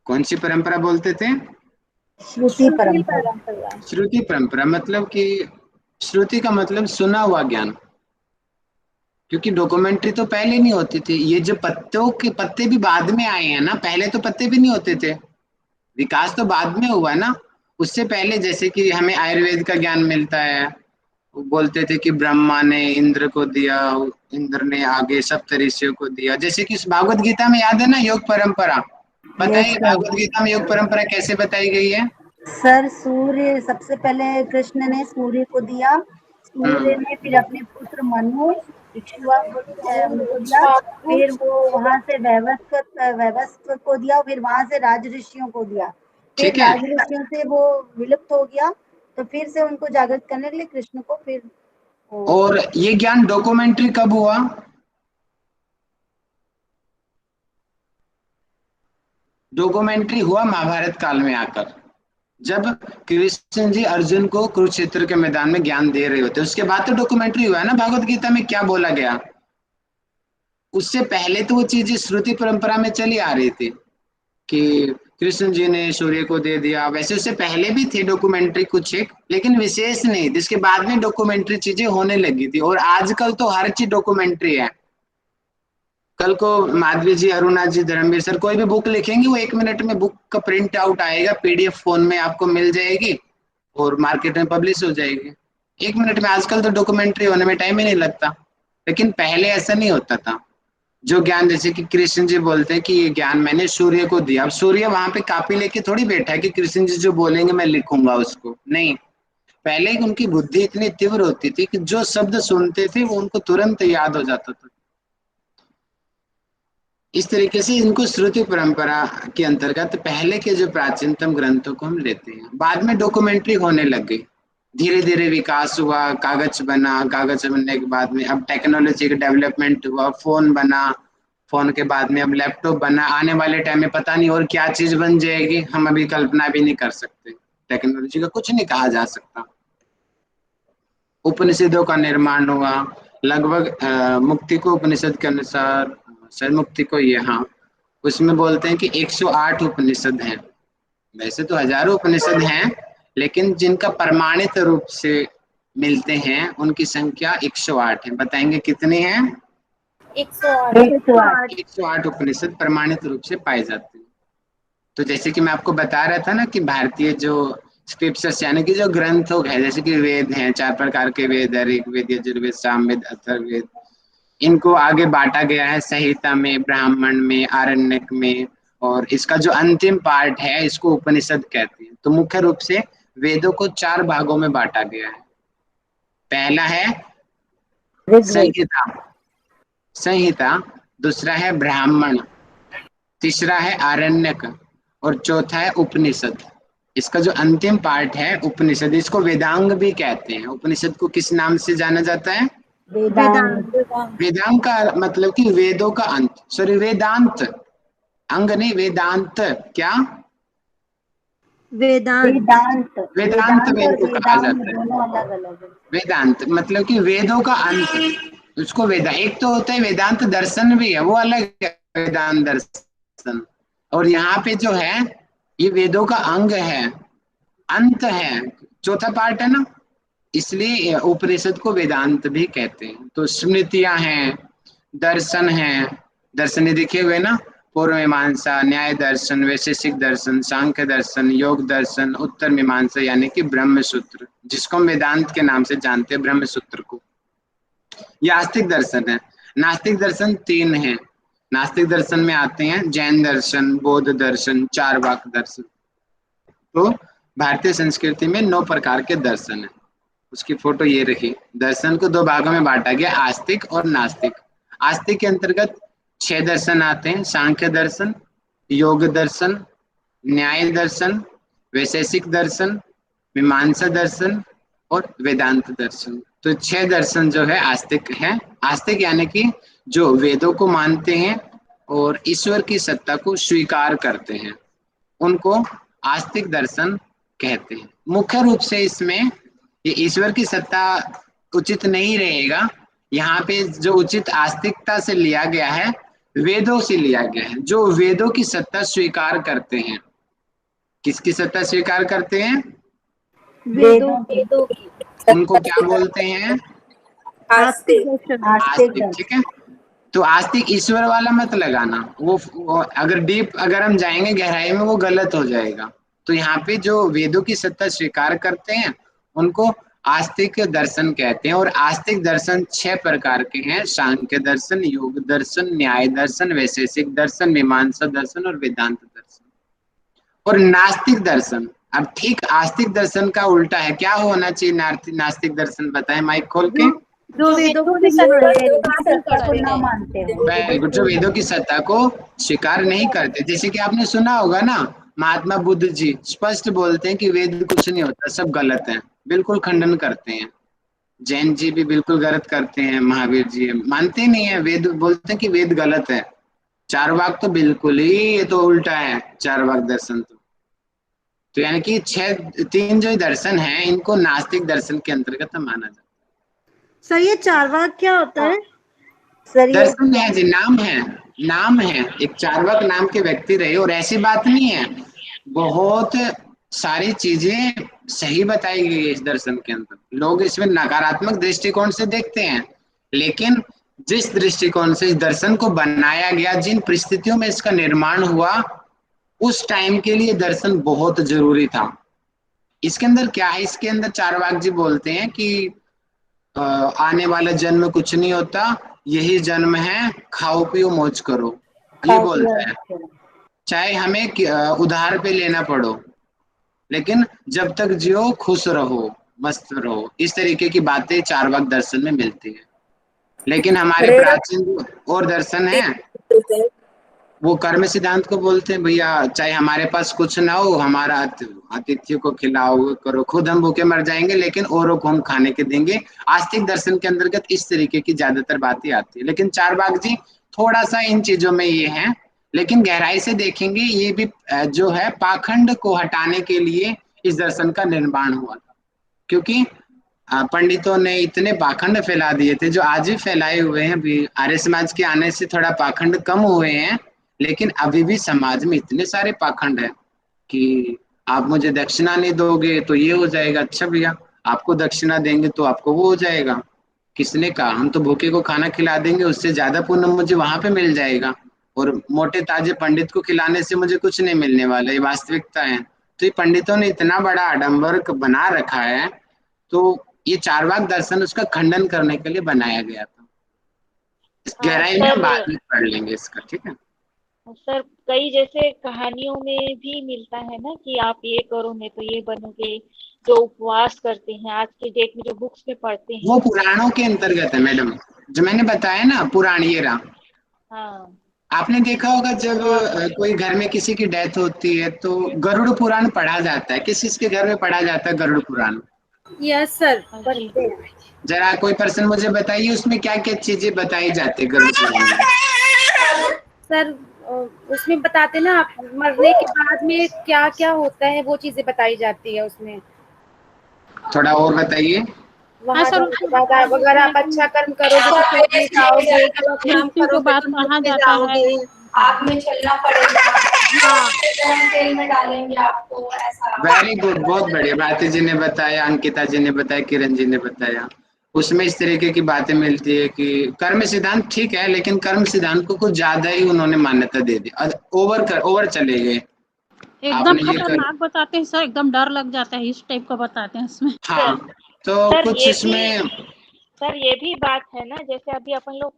कौन सी परंपरा बोलते थे? श्रुति परंपरा। श्रुति परंपरा मतलब कि श्रुति का मतलब सुना हुआ ज्ञान, क्योंकि डॉक्यूमेंट्री तो पहले नहीं होती थी। ये जो पत्तों के पत्ते भी बाद में आए हैं ना, पहले तो पत्ते भी नहीं होते थे, विकास तो बाद में हुआ ना। उससे पहले जैसे कि हमें आयुर्वेद का ज्ञान मिलता है, बोलते थे कि ब्रह्मा ने इंद्र को दिया, इंद्र ने आगे सप्त ऋषियों को दिया। जैसे कि भागवत गीता में याद है ना, योग परंपरा। बताइए भागवत गीता में योग परंपरा कैसे बताई गई है? सर, सूर्य सबसे पहले कृष्ण ने सूर्य को दिया, सूर्य ने फिर अपने पुत्र मनु इक्ष्वाकु उनको दिया, फिर वो वहां से वैवस्वत को दिया, फिर वहां से राज ऋषियों को दिया, फिर राज ऋषियों से वो विलुप्त हो गया, तो फिर से उनको जागृत करने के लिए कृष्ण को फिर। और ये ज्ञान डॉक्यूमेंट्री कब हुआ? डॉक्यूमेंट्री हुआ महाभारत काल में आकर, जब कृष्ण जी अर्जुन को कुरुक्षेत्र के मैदान में ज्ञान दे रहे होते, उसके बाद तो डॉक्यूमेंट्री हुआ है ना भागवत गीता में क्या बोला गया। उससे पहले तो वो चीजें श्रुति परंपरा में चली आ रही थी कि कृष्ण जी ने सूर्य को दे दिया। वैसे उससे पहले भी थे डॉक्यूमेंट्री कुछ एक, लेकिन विशेष नहीं, जिसके बाद में डॉक्यूमेंट्री चीजें होने लगी थी। और आजकल तो हर चीज डॉक्यूमेंट्री है। कल को माधवी जी, अरुणा जी, धर्मवीर सर कोई भी बुक लिखेंगे, वो 1 मिनट में बुक का प्रिंट आउट आएगा, पीडीएफ फोन में आपको मिल जाएगी और मार्केट में पब्लिश हो जाएगी 1 मिनट में। आजकल तो डॉक्यूमेंट्री होने में टाइम ही नहीं लगता, लेकिन पहले ऐसा नहीं होता था। जो ज्ञान, जैसे कि कृष्ण जी बोलते हैं कि ये ज्ञान मैंने सूर्य को दिया। अब सूर्य वहां पे कॉपी लेके थोड़ी बैठा है कि कृष्ण जी जो बोलेंगे मैं लिखूंगा उसको, नहीं। पहले उनकी बुद्धि इतनी तीव्र होती थी कि जो शब्द सुनते थे वो उनको तुरंत याद हो जाता था। इस तरीके से इनको श्रुति परंपरा के अंतर्गत पहले के जो प्राचीनतम ग्रंथों को हम लेते हैं। बाद में डॉक्यूमेंट्री होने लग गई, धीरे धीरे विकास हुआ, कागज बना, कागज बनने के बाद में अब टेक्नोलॉजी का डेवलपमेंट हुआ, फोन बना, फोन के बाद में अब लैपटॉप बना। आने वाले टाइम में पता नहीं और क्या चीज बन जाएगी, हम अभी कल्पना भी नहीं कर सकते। टेक्नोलॉजी का कुछ नहीं कहा जा सकता। उपनिषदों का निर्माण हुआ लगभग मुक्ति को उपनिषद के अनुसार, शायद मुक्ति को, ये हाँ, उसमें बोलते हैं कि 108 उपनिषद हैं। वैसे तो हजारों उपनिषद हैं, लेकिन जिनका प्रमाणित रूप से मिलते हैं उनकी संख्या 108 है। बताएंगे कितने हैं? 108 उपनिषद प्रमाणित रूप से पाए जाते हैं। तो जैसे कि मैं आपको बता रहा था ना कि भारतीय जो स्क्रिप्चर्स यानी कि जो ग्रंथ है, जैसे कि वेद हैं, 4 प्रकार के वेद, ऋग्वेद, यजुर्वेद, सामवेद, अथर्ववेद, इनको आगे बांटा गया है संहिता में, ब्राह्मण में, आरण्यक में, और इसका जो अंतिम पार्ट है इसको उपनिषद कहते हैं। तो मुख्य रूप से वेदों को 4 भागों में बांटा गया है। पहला है संहिता, संहिता, दूसरा है ब्राह्मण, तीसरा है आरण्यक, और चौथा है उपनिषद। इसका जो अंतिम पार्ट है उपनिषद, इसको वेदांग भी कहते हैं। उपनिषद को किस नाम से जाना जाता है? वेदांत। वेदांग का मतलब कि वेदों का अंत, सॉरी वेदांत, अंग नहीं, वेदांत। क्या? वेदांत। वेदांत वेद को कहा जाता है। वेदांत मतलब कि वेदों का अंत, उसको वेदा। एक तो होता है वेदांत दर्शन भी है, वो अलग है वेदांत दर्शन। और यहाँ पे जो है ये वेदों का अंग है, अंत है, चौथा पार्ट है ना, इसलिए उपनिषद को वेदांत भी कहते हैं। तो स्मृतियां हैं, दर्शन हैं, दर्शन दिखे हुए ना, पूर्व मीमांसा, न्याय दर्शन, वैशेषिक दर्शन, सांख्य दर्शन, योग दर्शन, उत्तर मीमांसा यानी कि ब्रह्म सूत्र, जिसको हम वेदांत के नाम से जानते हैं, ब्रह्म सूत्र को। ये आस्तिक दर्शन है। नास्तिक दर्शन 3 हैं। नास्तिक दर्शन में आते हैं जैन दर्शन, बौद्ध दर्शन, चारवाक दर्शन। तो भारतीय संस्कृति में 9 प्रकार के दर्शन है। उसकी फोटो ये रही। दर्शन को 2 भागों में बांटा गया, आस्तिक और नास्तिक। आस्तिक के अंतर्गत 6 दर्शन आते हैं, सांख्य दर्शन, योग दर्शन, न्याय दर्शन, वैशेषिक दर्शन, मीमांसा दर्शन और वेदांत दर्शन। तो 6 दर्शन जो है आस्तिक है। आस्तिक यानी कि जो वेदों को मानते हैं और ईश्वर की सत्ता को स्वीकार करते हैं, उनको आस्तिक दर्शन कहते हैं। मुख्य रूप से इसमें ये ईश्वर की सत्ता उचित नहीं रहेगा, यहाँ पे जो उचित आस्तिकता से लिया गया है वेदों से लिया गया है, जो वेदों की सत्ता स्वीकार करते हैं। किसकी सत्ता स्वीकार करते हैं? वेदों की। उनको क्या बोलते हैं? आस्तिक। आस्तिक, ठीक है। तो आस्तिक ईश्वर वाला मत लगाना, वो अगर डीप अगर हम जाएंगे गहराई में वो गलत हो जाएगा। तो यहाँ पे जो वेदों की सत्ता स्वीकार करते हैं उनको आस्तिक दर्शन कहते हैं। और आस्तिक दर्शन 6 प्रकार के हैं, सांख्य दर्शन, योग दर्शन, न्याय दर्शन, वैशेषिक दर्शन, मीमांसा दर्शन और वेदांत दर्शन। और नास्तिक दर्शन, अब ठीक आस्तिक दर्शन का उल्टा है। क्या होना चाहिए नास्तिक दर्शन? बताएं माइक खोल के। जो वेदों को ना मानते हो, वेरी गुड, जो वेदों की सत्ता को स्वीकार नहीं करते। जैसे कि आपने सुना होगा ना, महात्मा बुद्ध जी स्पष्ट बोलते हैं कि वेद कुछ नहीं होता, सब गलत है, बिल्कुल खंडन करते हैं। जैन जी भी बिल्कुल गलत करते हैं, महावीर जी मानते नहीं है वेद, बोलते हैं कि वेद गलत है। चारवाक तो बिल्कुल ही, ये तो उल्टा है चारवाक दर्शन। तो यानी कि 3 जो दर्शन है इनको नास्तिक दर्शन के अंतर्गत माना जाता है। सर ये चारवाक क्या होता है? दर्शन है जी, नाम है, नाम है। एक चारवाक नाम के व्यक्ति रहे, और ऐसी बात नहीं है, बहुत सारी चीजें सही बताई गई है इस दर्शन के अंदर। लोग इसमें नकारात्मक दृष्टिकोण से देखते हैं, लेकिन जिस दृष्टिकोण से इस दर्शन को बनाया गया, जिन परिस्थितियों में इसका निर्माण हुआ, उस टाइम के लिए दर्शन बहुत जरूरी था। इसके अंदर क्या है? इसके अंदर चारवाक जी बोलते हैं कि आने वाला जन्म कुछ नहीं होता, यही जन्म है, खाओ पियो मौज करो, ये बोलता है। चाहे हमें उधार पे लेना पड़ो, लेकिन जब तक जियो खुश रहो, मस्त रहो, इस तरीके की बातें चार्वाक दर्शन में मिलती है। लेकिन हमारे हरे राम। प्राचीन और दर्शन है, वो कर्म सिद्धांत को बोलते हैं भैया, चाहे हमारे पास कुछ ना हो, हमारा आतिथ्य को खिलाओ करो, खुद हम भूखे मर जाएंगे लेकिन औरों को हम खाने के देंगे। आस्तिक दर्शन के अंतर्गत इस तरीके की ज्यादातर बातें आती है। लेकिन चारबाग जी थोड़ा सा इन चीजों में ये है, लेकिन गहराई से देखेंगे ये भी जो है पाखंड को हटाने के लिए इस दर्शन का निर्माण हुआ था। क्योंकि पंडितों ने इतने पाखंड फैला दिए थे, जो आज भी फैलाए हुए हैं। अभी आर्य समाज के आने से थोड़ा पाखंड कम हुए हैं, लेकिन अभी भी समाज में इतने सारे पाखंड है कि आप मुझे दक्षिणा नहीं दोगे तो ये हो जाएगा, अच्छा भैया आपको दक्षिणा देंगे तो आपको वो हो जाएगा। किसने कहा? हम तो भूखे को खाना खिला देंगे, उससे ज्यादा पुण्य मुझे वहां पे मिल जाएगा, और मोटे ताजे पंडित को खिलाने से मुझे कुछ नहीं मिलने वाला, ये वास्तविकता है। तो ये पंडितों ने इतना बड़ा आडंबर बना रखा है, तो ये चारवाक दर्शन उसका खंडन करने के लिए बनाया गया था। इस गहराई में हम बाद में पढ़ लेंगे इसका, ठीक है सर। कई जैसे कहानियों में भी मिलता है ना कि आप ये करो नहीं तो ये बनोगे, जो उपवास करते हैं आज के डेट में जो बुक्स में पढ़ते हैं, वो पुराणों के अंतर्गत है मैडम, जो मैंने बताया ना पुराण ये रहा। हाँ आपने देखा होगा जब कोई घर में किसी की डेथ होती है तो गरुड़ पुराण पढ़ा जाता है। किस किसके घर में पढ़ा जाता है गरुड़ पुराण? Yes sir. जरा कोई पर्सन मुझे बताइए उसमें क्या क्या चीजें बताई जाती है गरुड़ पुराण में? सर उसमें बताते ना आप मरने के बाद में क्या क्या होता है, वो चीजें बताई जाती है उसमें। थोड़ा और बताइए। वहाँ अगर आप अच्छा कर्म करोगे तो जाओगे, आग में चलना पड़ेगा, तेल में डालेंगे आपको, ऐसा। वेरी गुड, बहुत बढ़िया। भारती जी ने बताया, अंकिता जी ने बताया, किरण जी ने बताया, उसमें इस तरीके की बातें मिलती है कि कर्म सिद्धांत ठीक है, लेकिन कर्म सिद्धांत को कुछ ज्यादा ही उन्होंने मान्यता दे दी, ओवर चले गए। एकदम खतरनाक बताते हैं सर, एकदम डर लग जाता है, इस टाइप का बताते हैं इसमें। हाँ, तो सर, कुछ इसमें सर ये भी बात है ना, जैसे अभी अपन लोग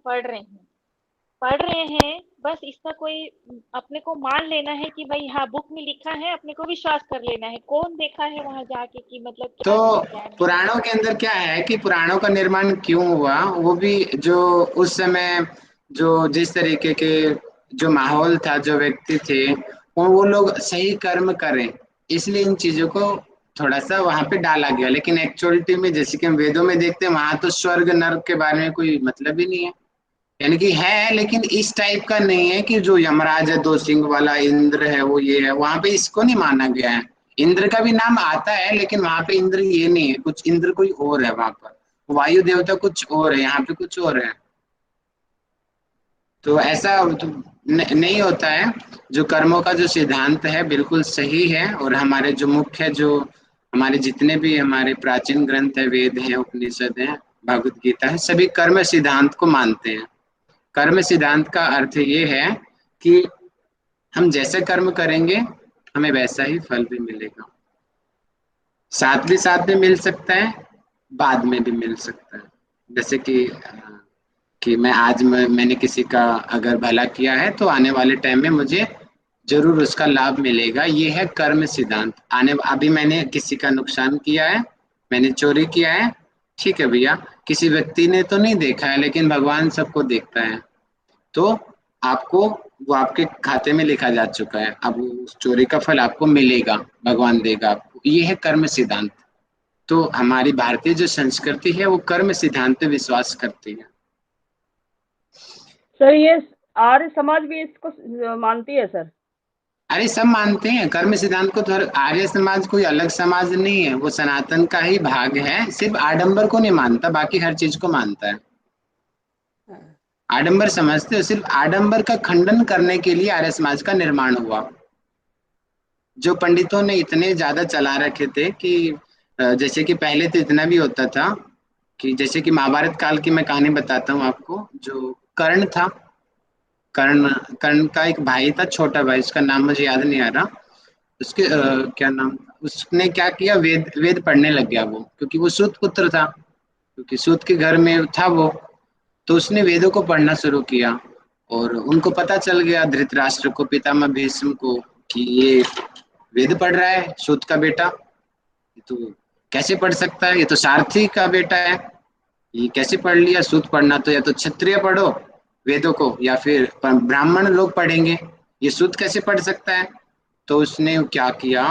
पढ़ रहे हैं, बस इसका कोई अपने को मान लेना है कि भाई हाँ बुक में लिखा है, अपने को विश्वास कर लेना है। कौन देखा है वहां जाके कि मतलब क्या तो पुराणों के अंदर क्या है कि पुराणों का निर्माण क्यों हुआ, वो भी जो उस समय जो जिस तरीके के जो माहौल था, जो व्यक्ति थे, वो लोग सही कर्म करें, इसलिए इन चीजों को थोड़ा सा वहां पे डाला गया। लेकिन एक्चुअलिटी में जैसे कि हम वेदों में देखते हैं, वहां तो स्वर्ग नर्क के बारे में कोई मतलब ही नहीं है। यानी कि है, लेकिन इस टाइप का नहीं है कि जो यमराज है, दो सिंह वाला इंद्र है, वो ये है, वहां पे इसको नहीं माना गया है। इंद्र का भी नाम आता है, लेकिन वहां पे इंद्र ये नहीं है, कुछ इंद्र कोई और है वहां पर, वायु देवता कुछ और है, यहाँ पे कुछ और है। तो ऐसा तो नहीं होता है। जो कर्मों का जो सिद्धांत है बिल्कुल सही है, और हमारे जो मुख्य जो हमारे जितने भी हमारे प्राचीन ग्रंथ है, वेद हैं, उपनिषद हैं, भगवत गीता है, सभी कर्म सिद्धांत को मानते हैं। कर्म सिद्धांत का अर्थ ये है कि हम जैसे कर्म करेंगे हमें वैसा ही फल भी मिलेगा। साथ में मिल सकता है, बाद में भी मिल सकता है। जैसे कि मैंने किसी का अगर भला किया है तो आने वाले टाइम में मुझे जरूर उसका लाभ मिलेगा। ये है कर्म सिद्धांत। अभी मैंने किसी का नुकसान किया है, मैंने चोरी किया है, ठीक है भैया, किसी व्यक्ति ने तो नहीं देखा है, लेकिन भगवान सबको देखता है, तो आपको वो आपके खाते में लिखा जा चुका है, अब उस चोरी का फल आपको मिलेगा, भगवान देगा आपको। ये है कर्म सिद्धांत। तो हमारी भारतीय जो संस्कृति है वो कर्म सिद्धांत पे विश्वास करती है। सर ये आर्य समाज भी इसको मानती है सर? अरे सब मानते हैं कर्म सिद्धांत को, तो आर्य समाज कोई अलग समाज नहीं है, वो सनातन का ही भाग है। सिर्फ आडंबर को नहीं मानता, बाकी हर चीज को मानता है। आडंबर समझते हो, सिर्फ आडंबर का खंडन करने के लिए आर्य समाज का निर्माण हुआ। जो पंडितों ने इतने ज्यादा चला रखे थे कि जैसे कि पहले तो इतना भी होता था कि जैसे कि महाभारत काल की मैं कहानी बताता हूँ आपको। जो कर्ण था, कर्ण का एक भाई था, छोटा भाई, उसका नाम मुझे याद नहीं आ रहा, उसके क्या नाम, उसने क्या किया, वेद पढ़ने लग गया वो, क्योंकि वो सूत पुत्र था, क्योंकि सूत के घर में था वो। तो उसने वेदों को पढ़ना शुरू किया और उनको पता चल गया, धृतराष्ट्र को, पितामह भीष्म को, कि ये वेद पढ़ रहा है, सूत का बेटा, तो कैसे पढ़ सकता है, ये तो सारथी का बेटा है, ये कैसे पढ़ लिया। सूत पढ़ना तो या तो क्षत्रिय पढ़ो वेदों को, या फिर ब्राह्मण लोग पढ़ेंगे, ये सूत कैसे पढ़ सकता है। तो उसने क्या किया,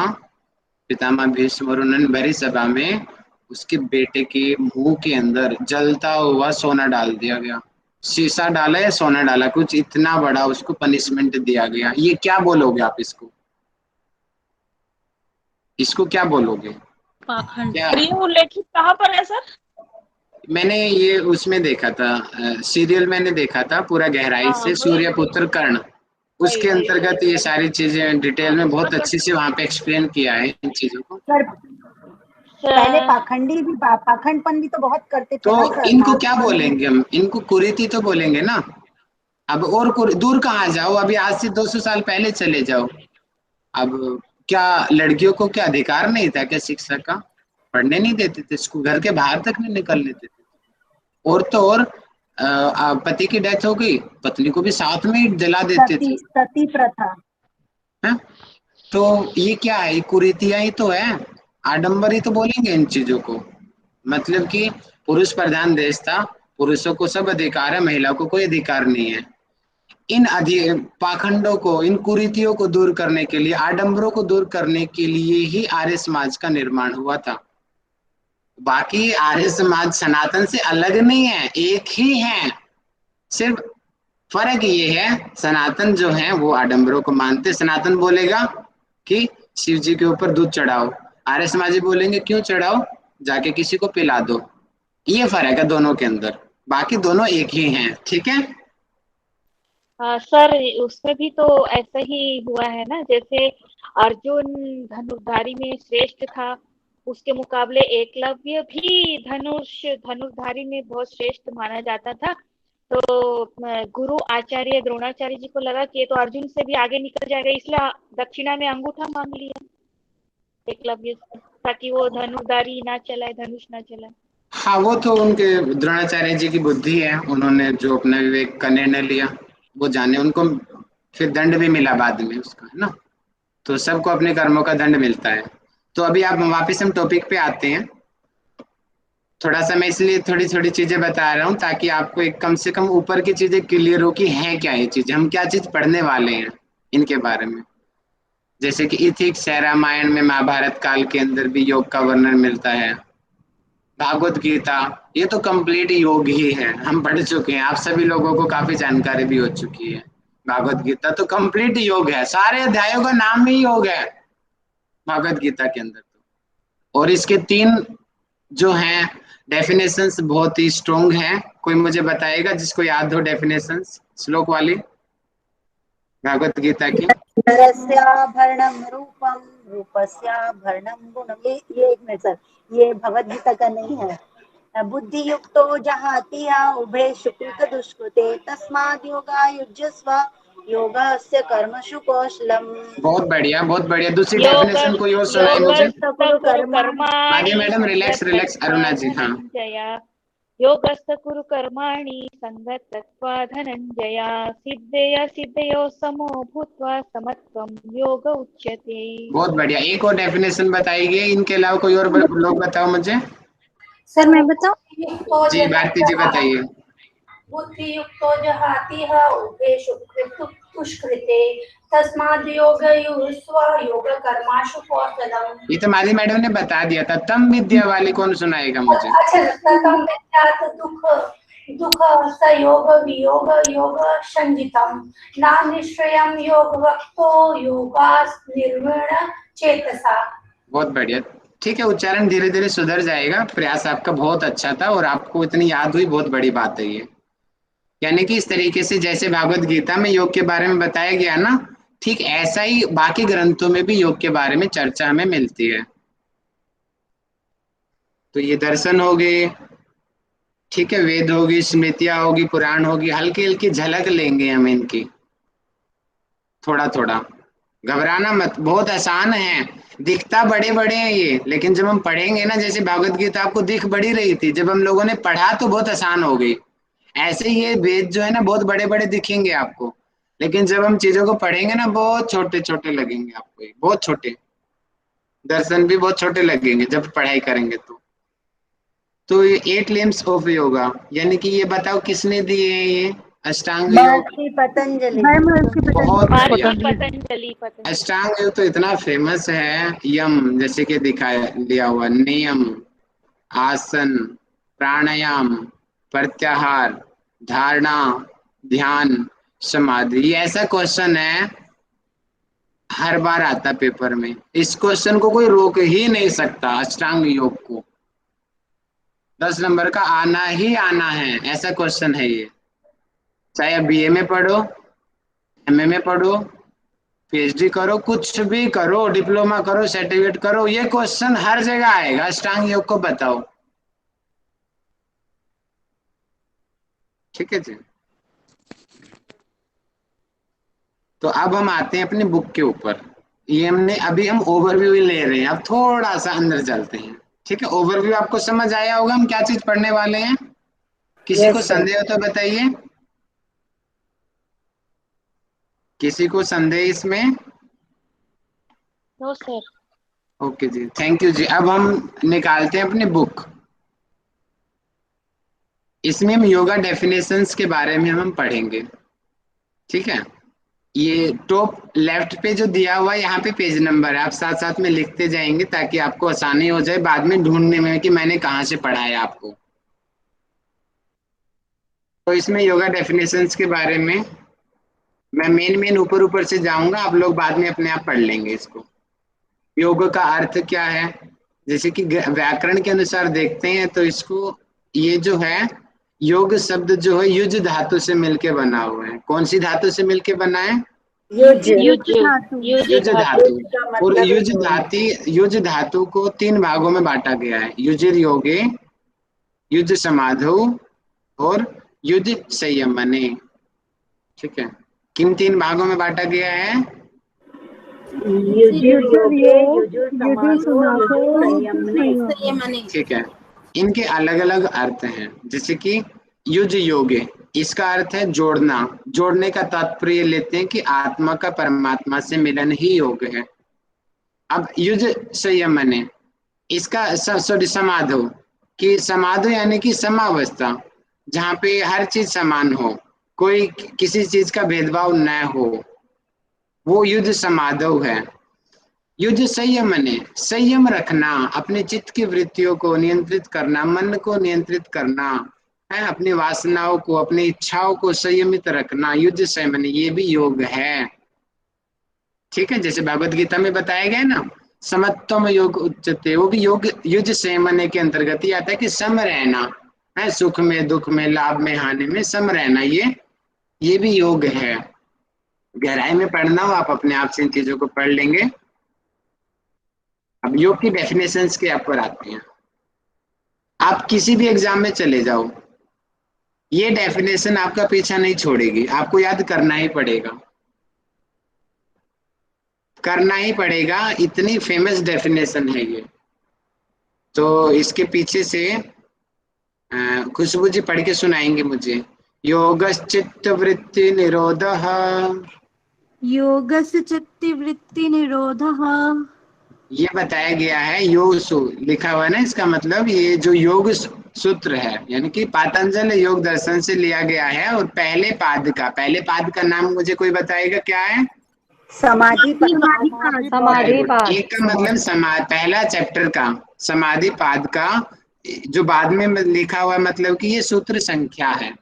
पितामह भीष्म और उन्होंने भरी सभा में उसके बेटे के मुंह के अंदर जलता हुआ सोना डाल दिया गया। शीशा डाला या सोना डाला, कुछ इतना बड़ा उसको पनिशमेंट दिया गया। ये क्या बोलोगे आप इसको, इसको क्या बोलोगे? पाखंड। क्या ये उल्लेखित कहाँ पर है सर? मैंने ये उसमें देखा था, सीरियल मैंने देखा था पूरा गहराई हाँ, से, वही सूर्यपुत्र कर्ण, उसके वही अंतर्गत ये सारी चीजें डिटेल में बहुत अच्छी से वहां पे एक्सप्लेन किया है इन चीजों को। सर पहले पाखंडी भी पाखंडपन भी तो बहुत करते थे तो ना सर। इनको क्या बोलेंगे हम, इनको कुरीति तो बोलेंगे ना। अब और दूर कहाँ जाओ, अभी आज से 200 साल पहले चले जाओ। अब क्या लड़कियों को क्या अधिकार नहीं था क्या शिक्षा का? पढ़ने नहीं देते थे, स्कूल घर के बाहर तक नहीं निकलने देते थे। और तो और पति की डेथ हो गई, पत्नी को भी साथ में ही जला देते थे। सती प्रथा है? तो ये क्या है, कुरीतियां ही तो है, आडंबर ही तो बोलेंगे इन चीजों को। मतलब कि पुरुष प्रधान देश था, पुरुषों को सब अधिकार है, महिलाओं को कोई अधिकार नहीं है। इन पाखंडों को, इन कुरीतियों को दूर करने के लिए, आडंबरों को दूर करने के लिए ही आर्य समाज का निर्माण हुआ था। बाकी आर्य समाज सनातन से अलग नहीं है, एक ही है। सिर्फ फर्क ये है, सनातन जो है वो आडंबरों को मानते। सनातन बोलेगा कि शिव जी के ऊपर दूध चढ़ाओ, आर्य समाजी बोलेंगे क्यों चढ़ाओ, जाके किसी को पिला दो। ये फर्क है दोनों के अंदर, बाकी दोनों एक ही हैं। ठीक है सर, उसमें भी तो ऐसा ही हुआ है ना, जैसे अर्जुन धनुर्धारी में श्रेष्ठ था, उसके मुकाबले एकलव्य भी धनुर्धारी में बहुत श्रेष्ठ माना जाता था। तो गुरु आचार्य द्रोणाचार्य जी को लगा कि ये तो अर्जुन से भी आगे निकल जाएगा, इसलिए दक्षिणा में अंगूठा मांग लिया एकलव्य से, ताकि वो धनुर्धारी ना चलाए, धनुष ना चलाए। हाँ, वो तो उनके द्रोणाचार्य जी की बुद्धि है, उन्होंने जो अपना विवेक का निर्णय लिया वो जाने, उनको फिर दंड भी मिला बाद में उसका, है ना। तो सबको अपने कर्मों का दंड मिलता है। तो अभी आप वापस हम टॉपिक पे आते हैं। थोड़ा सा मैं इसलिए थोड़ी थोड़ी चीजें बता रहा हूँ ताकि आपको एक कम से कम ऊपर की चीजें क्लियर हो कि हैं क्या ये चीजें, हम क्या चीज पढ़ने वाले हैं इनके बारे में। जैसे कि इथिक्स है, रामायण में, महाभारत काल के अंदर भी योग का वर्णन मिलता है। भागवत गीता, ये तो कंप्लीट योग ही है, हम पढ़ चुके हैं, आप सभी लोगों को काफी जानकारी भी हो चुकी है। भागवत गीता तो कंप्लीट योग है, सारे अध्यायों का नाम ही योग है भागवत गीता के अंदर तो। और इसके 3 जो हैं डेफिनेशंस बहुत ही स्ट्रॉन्ग हैं। कोई मुझे बताएगा जिसको याद हो डेफिनेशंस श्लोक वाली भागवत गीता की? नरस्याभरणं रूपं रूपस्याभरणं गुणं। ये एक मिनट सर, ये भगवद गीता का नहीं है। बुद्धि युक्तो जहाति उभे सुकृत दुष्कृते तस्माद् योगा युज्यस्व योगस्य कर्मसु कौशलम। बहुत बढ़िया, बहुत बढ़िया। दूसरी डेफिनेशन कोई और सुनाए मुझे। आगे मैडम, रिलैक्स अरुणा जी। हाँ, योगस्थ कुरु कर्माणि संगत्वा धनंजया सिद्धया सिद्धयो समो भूत्वा समत्वं योग उच्यते। बहुत बढ़िया। एक और डेफिनेशन बताइए, इनके अलावा कोई और लोग बताओ मुझे। सर मैं बताऊं? जी भारती जी बताइए। बुद्धि युक्तो जहाति उभे दुष्कृते तस्माद् योग कर्माशु कौशलम। ये तो माली मैडम ने बता दिया था। तम विद्या वाली कौन सुनाएगा मुझे? अच्छा, तम विद्या दुख योग वियोग योग संजितम ना निश्चयम योग वक्तो योगास निर्विण चेतसा। बहुत बढ़िया, ठीक है। उच्चारण धीरे धीरे सुधर जाएगा, प्रयास आपका बहुत अच्छा था और आपको इतनी याद हुई, बहुत बड़ी बात है ये। यानी कि इस तरीके से जैसे भागवत गीता में योग के बारे में बताया गया ना, ठीक ऐसा ही बाकी ग्रंथों में भी योग के बारे में चर्चा हमें मिलती है। तो ये दर्शन हो गए, ठीक है, वेद होगी, स्मृतियां होगी, पुराण होगी, हल्की हल्की झलक लेंगे हम इनकी थोड़ा थोड़ा। घबराना मत, बहुत आसान है, दिखता बड़े बड़े हैं ये, लेकिन जब हम पढ़ेंगे ना, जैसे भागवत गीता आपको दिख बड़ी रही थी, जब हम लोगों ने पढ़ा तो बहुत आसान हो गई। ऐसे ये वेद जो है ना बहुत बड़े बड़े दिखेंगे आपको, लेकिन जब हम चीजों को पढ़ेंगे ना बहुत छोटे छोटे लगेंगे आपको, बहुत छोटे। दर्शन भी बहुत छोटे लगेंगे जब पढ़ाई करेंगे तो ये 8 लिम्स ऑफ योगा, यानी कि ये बताओ किसने दिए हैं ये अष्टांग योग? महर्षि पतंजलि। बहुत बढ़िया। पतंजलि अष्टांग योग तो इतना फेमस है, यम जैसे कि दिखाया दिया हुआ, नियम, आसन, प्राणायाम, प्रत्याहार, धारणा, ध्यान, समाधि। ये ऐसा क्वेश्चन है हर बार आता पेपर में, इस क्वेश्चन को कोई रोक ही नहीं सकता। अष्टांग योग को 10 नंबर का आना ही आना है, ऐसा क्वेश्चन है ये। चाहे आप बीए में पढ़ो, एमए में पढ़ो, पीएचडी करो, कुछ भी करो, डिप्लोमा करो, सर्टिफिकेट करो, ये क्वेश्चन हर जगह आएगा। अष्टांग योग को बताओ, ठीक है जी। तो अब हम आते हैं अपनी बुक के ऊपर। ये हमने अभी हम ओवरव्यू ले रहे हैं, अब थोड़ा सा अंदर चलते हैं, ठीक है। ओवरव्यू आपको समझ आया होगा हम क्या चीज पढ़ने वाले हैं। किसी को संदेह हो तो बताइए, किसी को संदेह इसमें? No sir. ओके जी, थैंक यू जी। अब हम निकालते हैं अपनी बुक। इसमें हम योगा डेफिनेशंस के बारे में हम पढ़ेंगे, ठीक है। ये टॉप लेफ्ट पे जो दिया हुआ है यहाँ पे पेज नंबर है, आप साथ साथ में लिखते जाएंगे ताकि आपको आसानी हो जाए बाद में ढूंढने में कि मैंने कहाँ से पढ़ा है आपको। तो इसमें योगा डेफिनेशंस के बारे में मैं मेन ऊपर ऊपर से जाऊंगा, आप लोग बाद में अपने आप पढ़ लेंगे इसको। योग का अर्थ क्या है, जैसे कि व्याकरण के अनुसार देखते हैं तो इसको, ये जो है योग शब्द जो है युज धातु से मिलके बना हुआ है। कौन सी धातु से मिलके बना है? युज धातु। और युज धातु को 3 भागों में बांटा गया है, युजिर योगे, युज समाधौ और युज संयमने, ठीक है। किन 3 भागों में बांटा गया है? ठीक है। इनके अलग अलग अर्थ हैं, जैसे कि युज योगे, इसका अर्थ है जोड़ना, जोड़ने का तात्पर्य लेते हैं कि आत्मा का परमात्मा से मिलन ही योग है। अब युज संयमने, इसका सॉरी समाधो, कि समाधो यानी कि समावस्था, जहाँ पे हर चीज समान हो, कोई किसी चीज का भेदभाव न हो, वो युज समाधो है। युज संयमने, संयम रखना, अपने चित्त की वृत्तियों को नियंत्रित करना, मन को नियंत्रित करना है, अपनी वासनाओं को, अपनी इच्छाओं को संयमित रखना, युज संयमने, ये भी योग है, ठीक है। जैसे भगवत गीता में बताया गया ना, समत्वम योग उच्चते, वो भी योग युज संयमने के अंतर्गत ही आता है कि सम रहना है, सुख में दुख में लाभ में हानि में सम रहना, ये भी योग है। गहराई में पढ़ना हो आप अपने आप से इन चीजों को पढ़ लेंगे। अब योग की डेफिनेशंस के ऊपर आते हैं। आप किसी भी एग्जाम में चले जाओ, ये डेफिनेशन आपका पीछा नहीं छोड़ेगी, आपको याद करना ही पड़ेगा, करना ही पड़ेगा, इतनी फेमस डेफिनेशन है ये। तो इसके पीछे से खुशबू जी पढ़ के सुनाएंगे मुझे। योगश्चित्त वृत्ति निरोधः, योगस्य चित्ति वृत्ति निरोधः, ये बताया गया है। योग लिखा हुआ है ना, इसका मतलब ये जो योग सूत्र है यानी कि पातंजल योग दर्शन से लिया गया है। और पहले पाद का नाम मुझे कोई बताएगा क्या है? समाधि पाद। एक का मतलब पहला चैप्टर का समाधि पाद का जो बाद में लिखा हुआ, मतलब कि ये सूत्र संख्या है,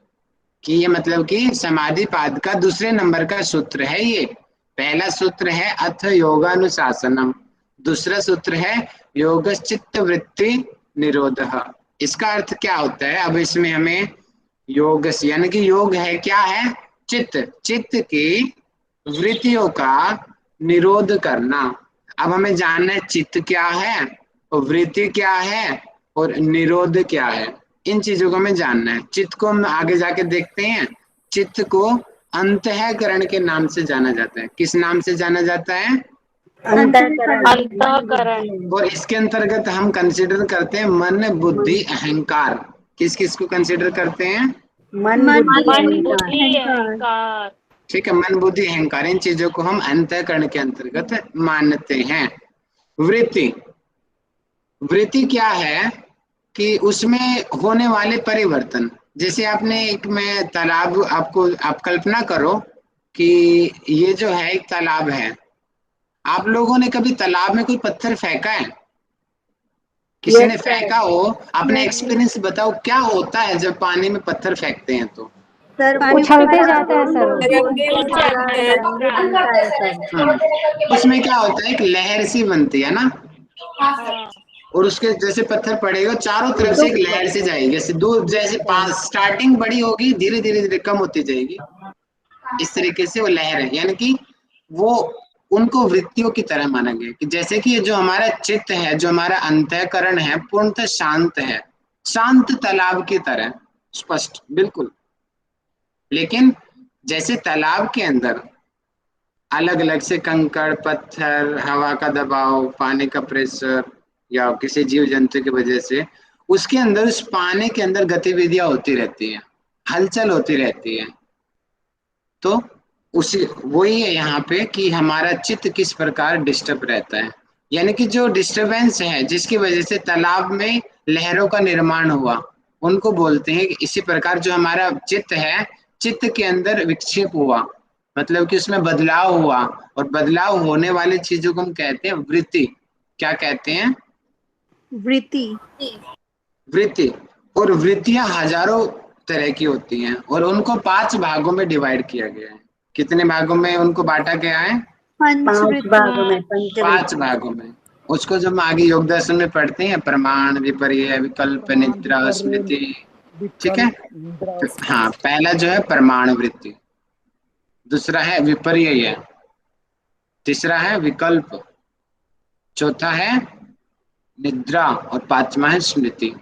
कि ये मतलब कि समाधि पाद का दूसरे नंबर का सूत्र है। ये पहला सूत्र है अथ योगानुशासनम, दूसरा सूत्र है योगश्चित्त वृत्ति निरोधः। इसका अर्थ क्या होता है? अब इसमें हमें योग यानी कि योग है क्या है? चित्त की वृत्तियों का निरोध करना। अब हमें जानना है चित्त क्या है और वृत्ति क्या है और निरोध क्या है, इन चीजों को हमें जानना है। चित्त को हम आगे जाके देखते हैं। चित्त को अंतःकरण के नाम से जाना जाता है। किस नाम से जाना जाता है? अंतःकरण। और इसके अंतर्गत हम कंसीडर करते हैं मन बुद्धि अहंकार। किस किस को कंसीडर करते हैं? मन मन बुद्धि बुद्धि अहंकार। ठीक है, मन बुद्धि अहंकार, इन चीजों को हम अंतःकरण के अंतर्गत मानते हैं। वृत्ति, वृत्ति क्या है कि उसमें होने वाले परिवर्तन, जैसे आपने एक में तालाब, आपको आप कल्पना करो कि ये जो है एक तालाब है, आप लोगों ने कभी तालाब में कोई पत्थर फेंका है? किसी ने फेंका हो? अपना एक्सपीरियंस बताओ, क्या होता है जब पानी में पत्थर फेंकते हैं तो? सर उछलते जाता है सर। उसमें क्या होता है, एक लहर सी बनती है ना, और उसके जैसे पत्थर पड़ेगा चारों तरफ से एक लहर से जाएगी, जैसे दूर, जैसे पास स्टार्टिंग बड़ी होगी, धीरे धीरे धीरे कम होती जाएगी, इस तरीके से वो लहर है। यानी कि वो उनको वृत्तियों की तरह माना गया कि जैसे कि जो हमारा चित्त है, जो हमारा अंतःकरण है, पूर्णतः शांत है, शांत तालाब की तरह स्पष्ट बिल्कुल। लेकिन जैसे तालाब के अंदर अलग अलग से कंकड़, पत्थर, हवा का दबाव, पानी का प्रेशर या किसी जीव जंतु की वजह से उसके अंदर, उस पानी के अंदर गतिविधियां होती रहती हैं, हलचल होती रहती है। तो उसी वही है यहाँ पे कि हमारा चित्त किस प्रकार डिस्टर्ब रहता है, यानी कि जो डिस्टरबेंस है जिसकी वजह से तालाब में लहरों का निर्माण हुआ, उनको बोलते हैं कि इसी प्रकार जो हमारा चित्त है, चित्त के अंदर विक्षेप हुआ, मतलब कि उसमें बदलाव हुआ, और बदलाव होने वाली चीजों को हम कहते हैं वृत्ति। क्या कहते हैं? वृत्ति। वृत्ति। और वृत्तियां हजारों तरह की होती हैं और उनको 5 भागों में डिवाइड किया गया है। कितने भागों में उनको बांटा गया है? 5 भागों में, 5 भागों में। उसको जब आगे योग दर्शन में पढ़ते हैं, प्रमाण, विपर्य, विकल्प, निद्रा, स्मृति, ठीक है। हाँ, पहला जो है प्रमाण वृत्ति, दूसरा है विपर्य, तीसरा है विकल्प, चौथा है निद्रा, और 5वां है स्मृति।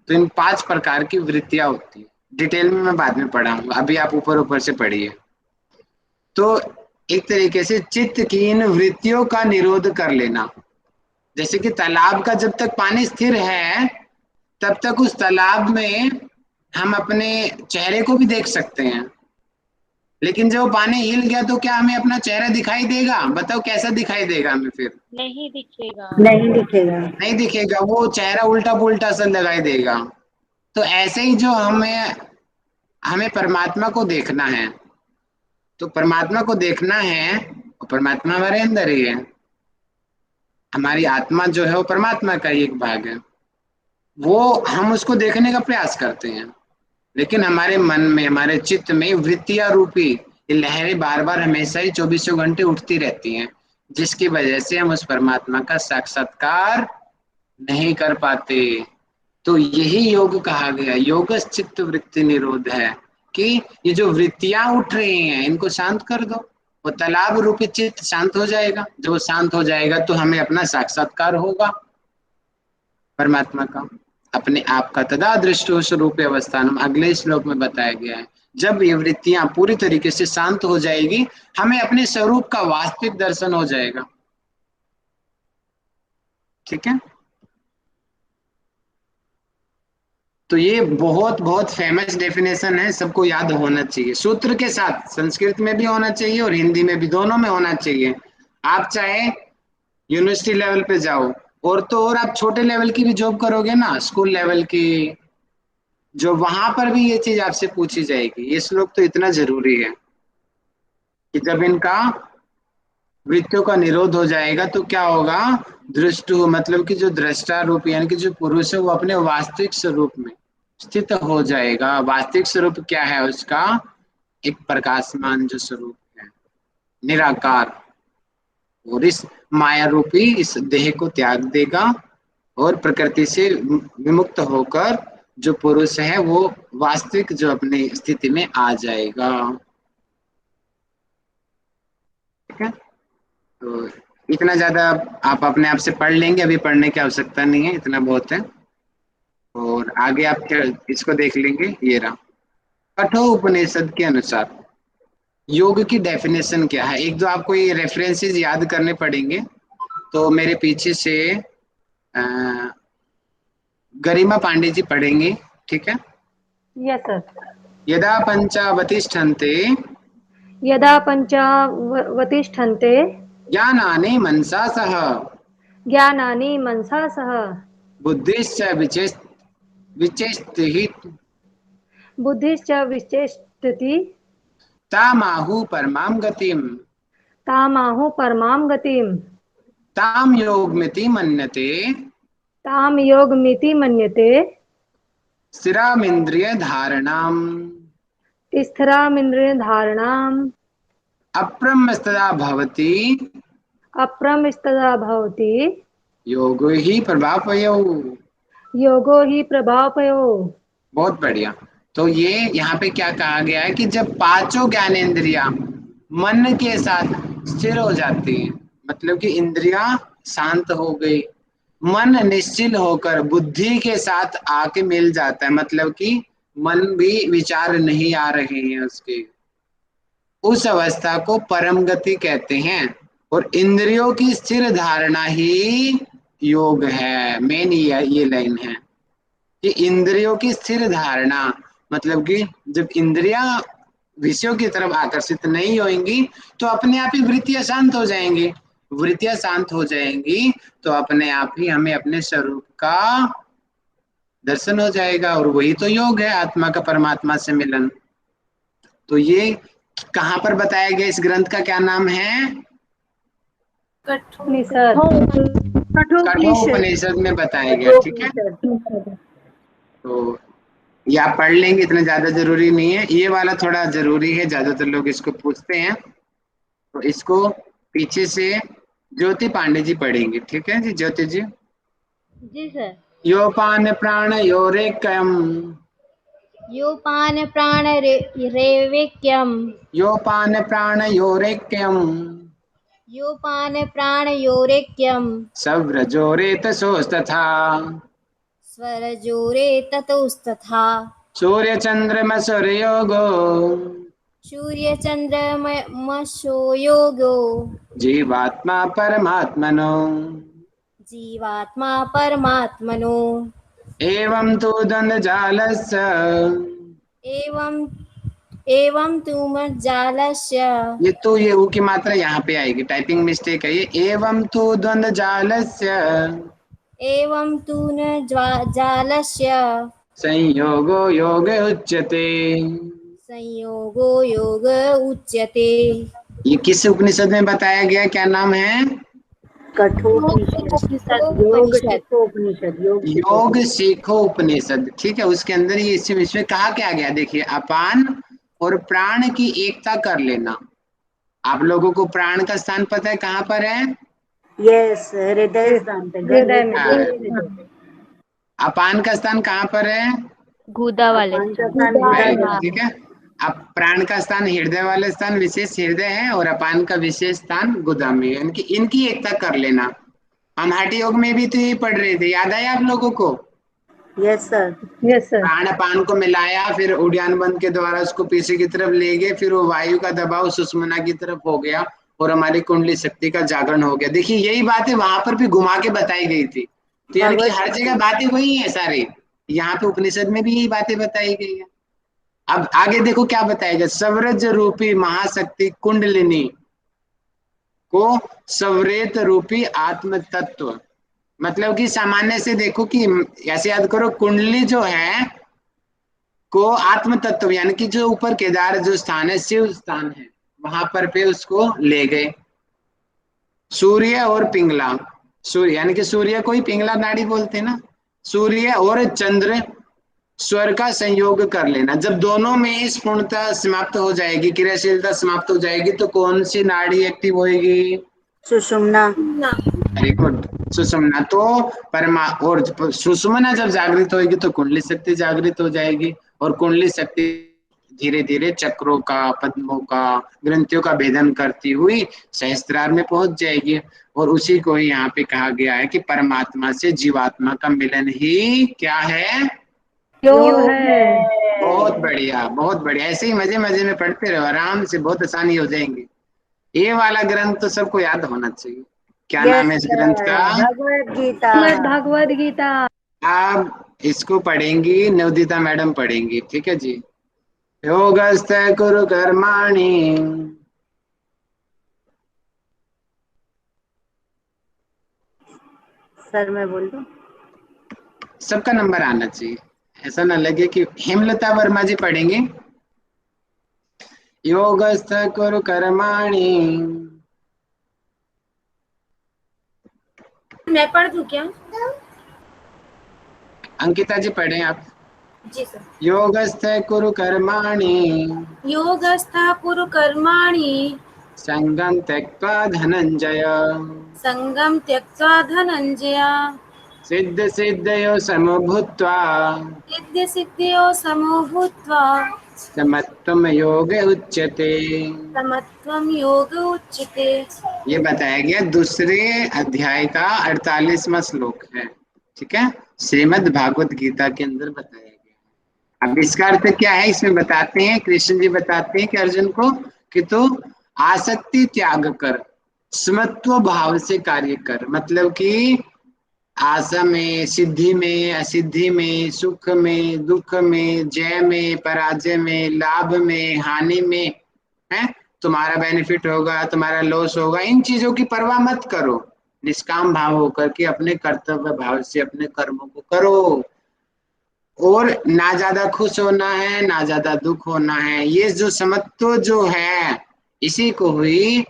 तो इन 5 प्रकार की वृत्तियां होती है। डिटेल में मैं बाद में पढ़ाऊंगा, अभी आप ऊपर ऊपर से पढ़िए। तो एक तरीके से चित्त की इन वृत्तियों का निरोध कर लेना, जैसे कि तालाब का जब तक पानी स्थिर है तब तक उस तालाब में हम अपने चेहरे को भी देख सकते हैं, लेकिन जब पानी हिल गया तो क्या हमें अपना चेहरा दिखाई देगा? बताओ कैसा दिखाई देगा हमें? फिर नहीं दिखेगा, नहीं दिखेगा, नहीं दिखेगा, वो चेहरा उल्टा पुल्टा सा दिखाई देगा। तो ऐसे ही जो हमें परमात्मा को देखना है, तो परमात्मा को देखना है, और परमात्मा हमारे अंदर ही है। हमारी आत्मा जो है वो परमात्मा का ही एक भाग है, वो हम उसको देखने का प्रयास करते हैं, लेकिन हमारे मन में, हमारे चित्त में वृत्तियां रूपी ये लहरें बार बार हमेशा ही 24 घंटे उठती रहती हैं, जिसकी वजह से हम उस परमात्मा का साक्षात्कार नहीं कर पाते। तो यही योग कहा गया, योग चित्त वृत्ति निरोध है, कि ये जो वृत्तियां उठ रही हैं इनको शांत कर दो, वो तालाब रूपी चित्त शांत हो जाएगा। जब वो शांत हो जाएगा तो हमें अपना साक्षात्कार होगा परमात्मा का, अपने आप का। तदा दृष्टो स्वरूप अवस्थान, अगले श्लोक में बताया गया है, जब ये वृत्तियां पूरी तरीके से शांत हो जाएगी, हमें अपने स्वरूप का वास्तविक दर्शन हो जाएगा। ठीक है, तो ये बहुत बहुत फेमस डेफिनेशन है, सबको याद होना चाहिए, सूत्र के साथ। संस्कृत में भी होना चाहिए और हिंदी में भी, दोनों में होना चाहिए। आप चाहे यूनिवर्सिटी लेवल पे जाओ, और तो और आप छोटे लेवल की भी जॉब करोगे ना, स्कूल लेवल की जो, वहां पर भी ये चीज आपसे पूछी जाएगी। ये श्लोक तो इतना जरूरी है कि जब इनका वृत्तियों का निरोध हो जाएगा तो क्या होगा? दृष्टु, मतलब कि जो दृष्टा रूप, यानी कि जो पुरुष है वो अपने वास्तविक स्वरूप में स्थित हो जाएगा। वास्तविक स्वरूप क्या है उसका? एक प्रकाशमान जो स्वरूप है, निराकार। और इस माया रूपी इस देह को त्याग देगा और प्रकृति से विमुक्त होकर जो पुरुष है वो वास्तविक जो अपनी स्थिति में आ जाएगा। ठीक है, तो इतना ज्यादा आप अपने आप से पढ़ लेंगे, अभी पढ़ने की आवश्यकता नहीं है, इतना बहुत है। और आगे आप इसको देख लेंगे। ये रहा, कठोपनिषद के अनुसार योग की डेफिनेशन क्या है। एक दो आपको ये रेफरेंसेस याद करने पड़ेंगे, तो मेरे पीछे से गरिमा पांडे जी पढ़ेंगे। ठीक है, यस सर। यदा पंचावतिष्ठन्ते यदा पंचावतिष्ठन्ते ज्ञानानि मनसा सह ज्ञानानि मनसा सह बुद्धिश्च विचेष्टिः बुद्धिश्च विचेष्टति तामाहु परमां गतिम् तामाहु परमां गतिम् ताम योगमिति मन्यते ताम योगमिति मन्यते स्थिरामिन्द्रिय धारणाम् स्थिरामिन्द्रिय धारणाम् अप्रमस्तदा भवति अप्रमस्तदा भवति योगो ही प्रभावपयो। योगो ही प्रभावपयो। बहुत बढ़िया। तो ये यहाँ पे क्या कहा गया है कि जब पांचों ज्ञानेंद्रियां मन के साथ स्थिर हो जाती है, मतलब कि इंद्रियां शांत हो गई, मन निश्चिल होकर बुद्धि के साथ आके मिल जाता है, मतलब कि मन भी विचार नहीं आ रहे हैं उसके, उस अवस्था को परम गति कहते हैं। और इंद्रियों की स्थिर धारणा ही योग है। मेन ये लाइन है कि इंद्रियों की स्थिर धारणा, मतलब कि जब इंद्रियां विषयों की तरफ आकर्षित नहीं होंगी तो अपने आप ही वृत्तियां शांत हो जाएंगी। वृत्तियां शांत हो जाएंगी तो अपने आप ही हमें अपने स्वरूप का दर्शन हो जाएगा, और वही तो योग है, आत्मा का परमात्मा से मिलन। तो ये कहाँ पर बताया गया? इस ग्रंथ का क्या नाम है? कठोपनिषद में बताया गया। ठीक है, तो ये आप पढ़ लेंगे, इतना ज्यादा जरूरी नहीं है। ये वाला थोड़ा जरूरी है, ज्यादातर लोग इसको पूछते हैं, तो इसको पीछे से ज्योति पांडे जी पढ़ेंगे। ठीक है जी, ज्योति जी। जी सर। योपान प्राण योरेक्यम, योपान प्राण रेवेक्यम, योपान प्राण योरेक्यम, योपान प्राण योरेक्यम, सव्रजोरेतसोस्तथा, स्वरजोरे ततोस्तथा, सूर्य चंद्रमसुरयोगो, सूर्य चंद्रमसो योगो, जीवात्मा परमात्मनो, जीवात्मा परमात्मनो, एवं तु द्वन्द्वजालस्य, एवं तु मज्जालस्य, ये तो ये ऊ की मात्रा यहाँ पे आएगी, टाइपिंग मिस्टेक है ये। एवं तु द्वन्द्वजालस्य, एवं तु न जालस्य, संयोगो योग उच्यते, संयोगो योग उच्यते। ये किस उपनिषद में बताया गया? क्या नाम है? कठोपनिषद, योग सीखो उपनिषद। ठीक है, उसके अंदर ये इसमें कहा क्या गया? देखिए, अपान और प्राण की एकता कर लेना। आप लोगों को प्राण का स्थान पता है कहाँ पर है? यस, हृदय स्थान पे। अपान का स्थान कहाँ पर है? गुदा वाले। ठीक है, अब प्राण का स्थान हृदय वाले स्थान विशेष हृदय है, और अपान का विशेष स्थान गुदा में है। इनकी एकता कर लेना। हम हठ योग में भी तो ये पढ़ रहे थे, याद आया आप लोगों को? Yes sir, yes sir. प्राण अपान को मिलाया, फिर उड्डयन बंद के द्वारा उसको पीछे की तरफ ले गए, फिर वो वायु का दबाव सुषुम्ना की तरफ हो गया और हमारी कुंडली शक्ति का जागरण हो गया। देखिए, यही बातें वहां पर भी घुमा के बताई गई थी। तो यानी कि हर जगह बातें वही है सारी, यहाँ पे उपनिषद में भी यही बातें बताई गई है। अब आगे देखो क्या बताएगा। सवरज रूपी महाशक्ति कुंडलिनी को सवरेत रूपी आत्म तत्व, मतलब कि सामान्य से देखो कि ऐसे याद करो, कुंडली जो है को आत्म तत्व यानी कि जो ऊपर केदार जो स्थान है, शिव स्थान है, वहां पर पे उसको ले गए। सूर्य और पिंगला, सूर्य यानी कि सूर्य को ही पिंगला नाड़ी बोलते हैं ना। सूर्य और चंद्र स्वर का संयोग कर लेना। जब दोनों में स्पूर्णता समाप्त हो जाएगी, क्रियाशीलता समाप्त हो जाएगी, तो कौन सी नाड़ी एक्टिव होएगी? सुषुम्ना। वेरी गुड, सुषुम्ना। तो परमा और सुषुम्ना जब जागृत होगी तो कुंडली शक्ति जागृत हो जाएगी, और कुंडली शक्ति धीरे धीरे चक्रों का, पद्मों का, ग्रंथियों का भेदन करती हुई सहस्त्रार में पहुंच जाएगी। और उसी को ही यहाँ पे कहा गया है कि परमात्मा से जीवात्मा का मिलन ही क्या है? योग है। बहुत बढ़िया, बहुत बढ़िया। ऐसे ही मजे मजे में पढ़ते रहो, आराम से, बहुत आसानी हो जाएंगी। ये वाला ग्रंथ तो सबको याद होना चाहिए। क्या नाम है इस ग्रंथ का? भगवद गीता। भगवद गीता। आप इसको पढ़ेंगी, नवदीता मैडम पढ़ेंगी। ठीक है जी। योगस्थ कुरु कर्माणि। सर मैं बोल दूं? सबका नंबर आना चाहिए, ऐसा ना लगे कि हेमलता वर्मा जी पढ़ेंगे। योगस्थ कुरु कर्माणि। मैं पढ़ दूं क्या? अंकिता जी पढ़ें आप। जी सर। योगस्थ कुरु कर्माणि। योगस्था कुरु कर्माणि। संगम त्यक्त्वा धनंजय। संगम त्यक्त्वा धनंजय। सिद्ध सिद्धयो समभूत्वा। सिद्ध सिद्धियो समो भूत्वा। समत्वम योग उच्यते। समत्वम योग उच्यते। ये बताया गया दूसरे अध्याय का 48वां श्लोक है, ठीक है, श्रीमद् भागवत गीता के अंदर बताया गया। अब इसका अर्थ क्या है इसमें बताते हैं, कृष्ण जी बताते हैं कि अर्जुन को कि तू आसक्ति त्याग कर, समत्व भाव से कार्य कर। मतलब कि आशा में, सिद्धि में, असिद्धि में, सुख में, दुख में, जय में, पराजय में, लाभ में, हानि में, है तुम्हारा बेनिफिट होगा, तुम्हारा लॉस होगा, इन चीजों की परवाह मत करो। निष्काम भाव होकर के अपने कर्तव्य भाव से अपने कर्मों को करो। और ना ज्यादा खुश होना है, ना ज्यादा दुख होना है। ये जो समत्व जो है इसी को हुई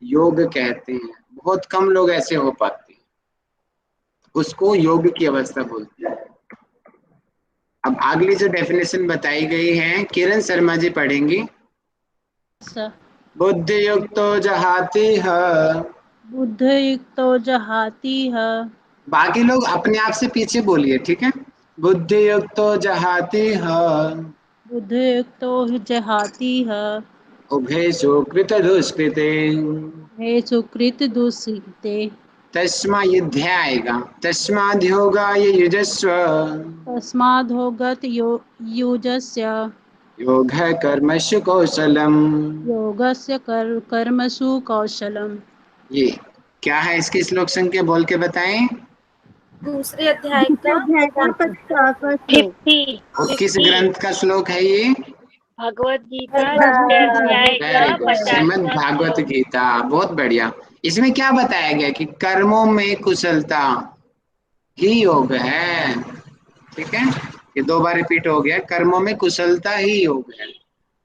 योग कहते हैं। बहुत कम लोग ऐसे हो पाते हैं, उसको योग की अवस्था बोलते हैं। अब अगली जो डेफिनेशन बताई गई है किरण शर्मा जी पढ़ेंगी। बुद्धि युक्तो जहाति है। बुद्धि युक्तो जहाति है। बाकी लोग अपने आप से पीछे बोलिए, ठीक है। बुद्धि युक्तो जहाति है। बुद्धि युक्तो जहाति है। उभे सुकृत दुष्कृते। हे सुकृत दुष्कृते। तस्मा युध्य आएगा, तस्माद् योगाय युजस्व। तस्माद् होगत युजस्य। योग कर्मसु कौशलम। योगस्य कर्मसु कौशलम। ये क्या है, इसकी श्लोक संख्या बोल के बताएं। दूसरे अध्याय का 50। और किस ग्रंथ का श्लोक है ये? भगवत गीता दूसरे अध्याय का श्रीमद् 50वां भागवत गीता। बहुत बढ़िया। इसमें क्या बताया गया कि कर्मों में कुशलता ही योग है, ठीक है। ये 2 बार रिपीट हो गया, कर्मों में कुशलता ही योग है।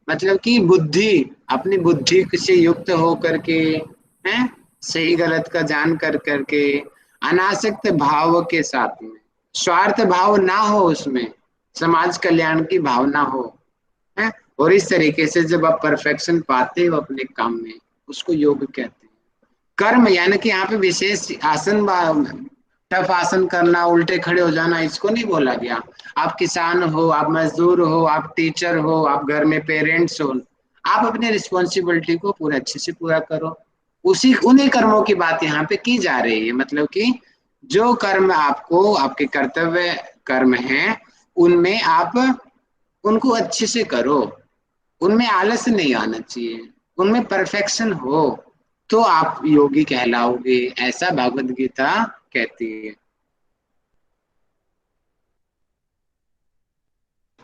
मतलब कि बुद्धि, अपनी बुद्धि से युक्त हो करके, हैं, सही गलत का जान कर करके, अनासक्त भाव के साथ में, स्वार्थ भाव ना हो, उसमें समाज कल्याण की भावना हो, है। और इस तरीके से जब आप परफेक्शन पाते हो अपने काम में, उसको योग कहते हैं। कर्म यानी कि यहाँ पे विशेष आसन, टफ आसन करना, उल्टे खड़े हो जाना, इसको नहीं बोला गया। आप किसान हो, आप मजदूर हो, आप टीचर हो, आप घर में पेरेंट्स हो, आप अपने रिस्पॉन्सिबिलिटी को पूरे अच्छे से पूरा करो। उन्हीं कर्मों की बात यहाँ पे की जा रही है। मतलब कि जो कर्म आपको, आपके कर्तव्य कर्म हैं, उनमें आप उनको अच्छे से करो, उनमें आलस नहीं आना चाहिए, उनमें परफेक्शन हो, तो आप योगी कहलाओगे, ऐसा भागवत गीता कहती है।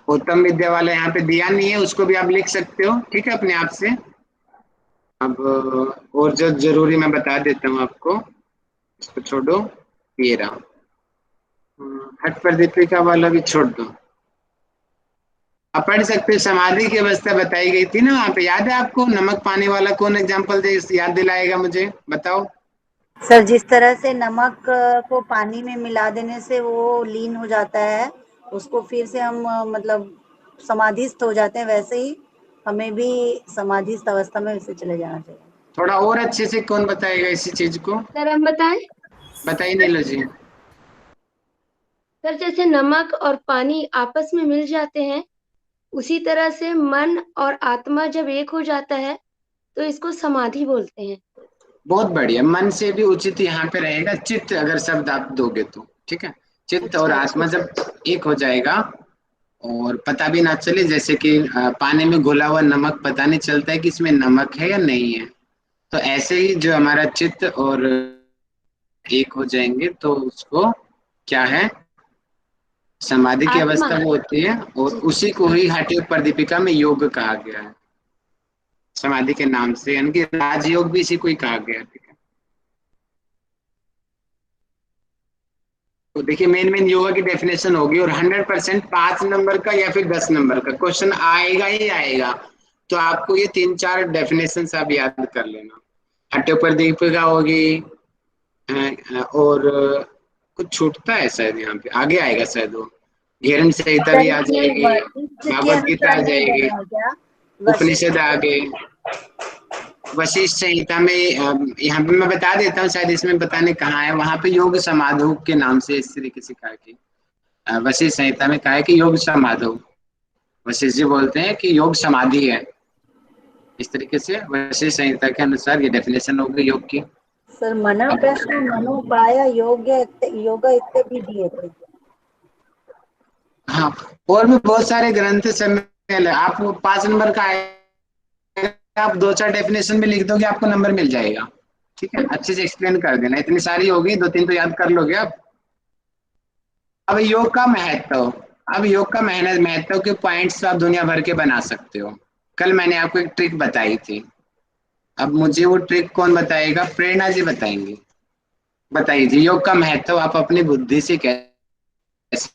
उत्तम विद्या वाला यहाँ पे दिया नहीं है, उसको भी आप लिख सकते हो, ठीक है, अपने आप से। अब और जो जरूरी मैं बता देता हूँ आपको, इसको छोड़ो, ये रहा हट पर दीपिका वाला भी छोड़ दो। आप पढ़ सकते हो। समाधि की अवस्था बताई गई थी ना वहाँ पे, याद है आपको? नमक पानी वाला कौन एग्जाम्पल दे, याद दिलाएगा मुझे, बताओ। सर जिस तरह से नमक को पानी में मिला देने से वो लीन हो जाता है, उसको फिर से हम मतलब समाधिस्थ हो जाते हैं, वैसे ही हमें भी समाधिस्थ अवस्था में वैसे चले जाना चाहिए। थोड़ा और अच्छे से कौन बताएगा इसी चीज को? सर हम बताएं? बताइए नीलो जी। सर जैसे नमक और पानी आपस में मिल जाते हैं, उसी तरह से मन और आत्मा जब एक हो जाता है तो इसको समाधि बोलते हैं। बहुत बढ़िया। मन से भी उचित यहाँ पे रहेगा चित्त, अगर शब्द आप दोगे तो, ठीक है। चित्त और आत्मा जब एक हो जाएगा और पता भी ना चले, जैसे कि पानी में घुला हुआ नमक पता नहीं चलता है कि इसमें नमक है या नहीं है, तो ऐसे ही जो हमारा चित्त और एक हो जाएंगे तो उसको क्या है, समाधि की आत्मा। अवस्था वो होती है और उसी को ही हठयोग दीपिका में योग कहा गया है, समाधि के नाम से, यानी कि राजयोग भी इसी को ही कहा गया है। ठीक है, तो देखिए मेन योगा की डेफिनेशन होगी और 100% 5 नंबर का या फिर 10 नंबर का क्वेश्चन आएगा ही आएगा। तो आपको ये 3-4 डेफिनेशन आप याद कर लेना। हठयोग दीपिका होगी और कुछ छूटता है शायद, यहाँ पे आगे आएगा शायद, वो घेरन संहिता भी आ जाएगी, भागवत गीता आ जाएगी, उपनिषद आ गए, वशिष्ठ संहिता में यहाँ पे मैं बता देता हूँ, शायद इसमें बताने कहाँ है, वहां पे योग समाधो के नाम से इस तरीके से कहा कि वशिष्ठ संहिता में कहा है कि योग समाधो, वशिष्ठ जी बोलते हैं कि योग समाधि है। इस तरीके से वशिष्ठ संहिता के अनुसार ये डेफिनेशन होगी योग की। सर मना प्रश्न मनोपाय योग इत्ते भी दिए थे। हाँ, और भी बहुत सारे ग्रंथ समय आप 5 नंबर का आप 2-4 डेफिनेशन में लिख दोगे, आपको नंबर मिल जाएगा। ठीक है, अच्छे से एक्सप्लेन कर देना, इतनी सारी होगी, 2-3 तो याद कर लोगे आप। अब योग का महत्व, अब योग का महत्व के पॉइंट्स आप दुनिया भर के बना सकते हो। कल मैंने आपको एक ट्रिक बताई थी, अब मुझे वो ट्रिक कौन बताएगा? प्रेरणा जी बताएंगे। बताइए जी, योग का महत्व आप अपनी बुद्धि से कैसे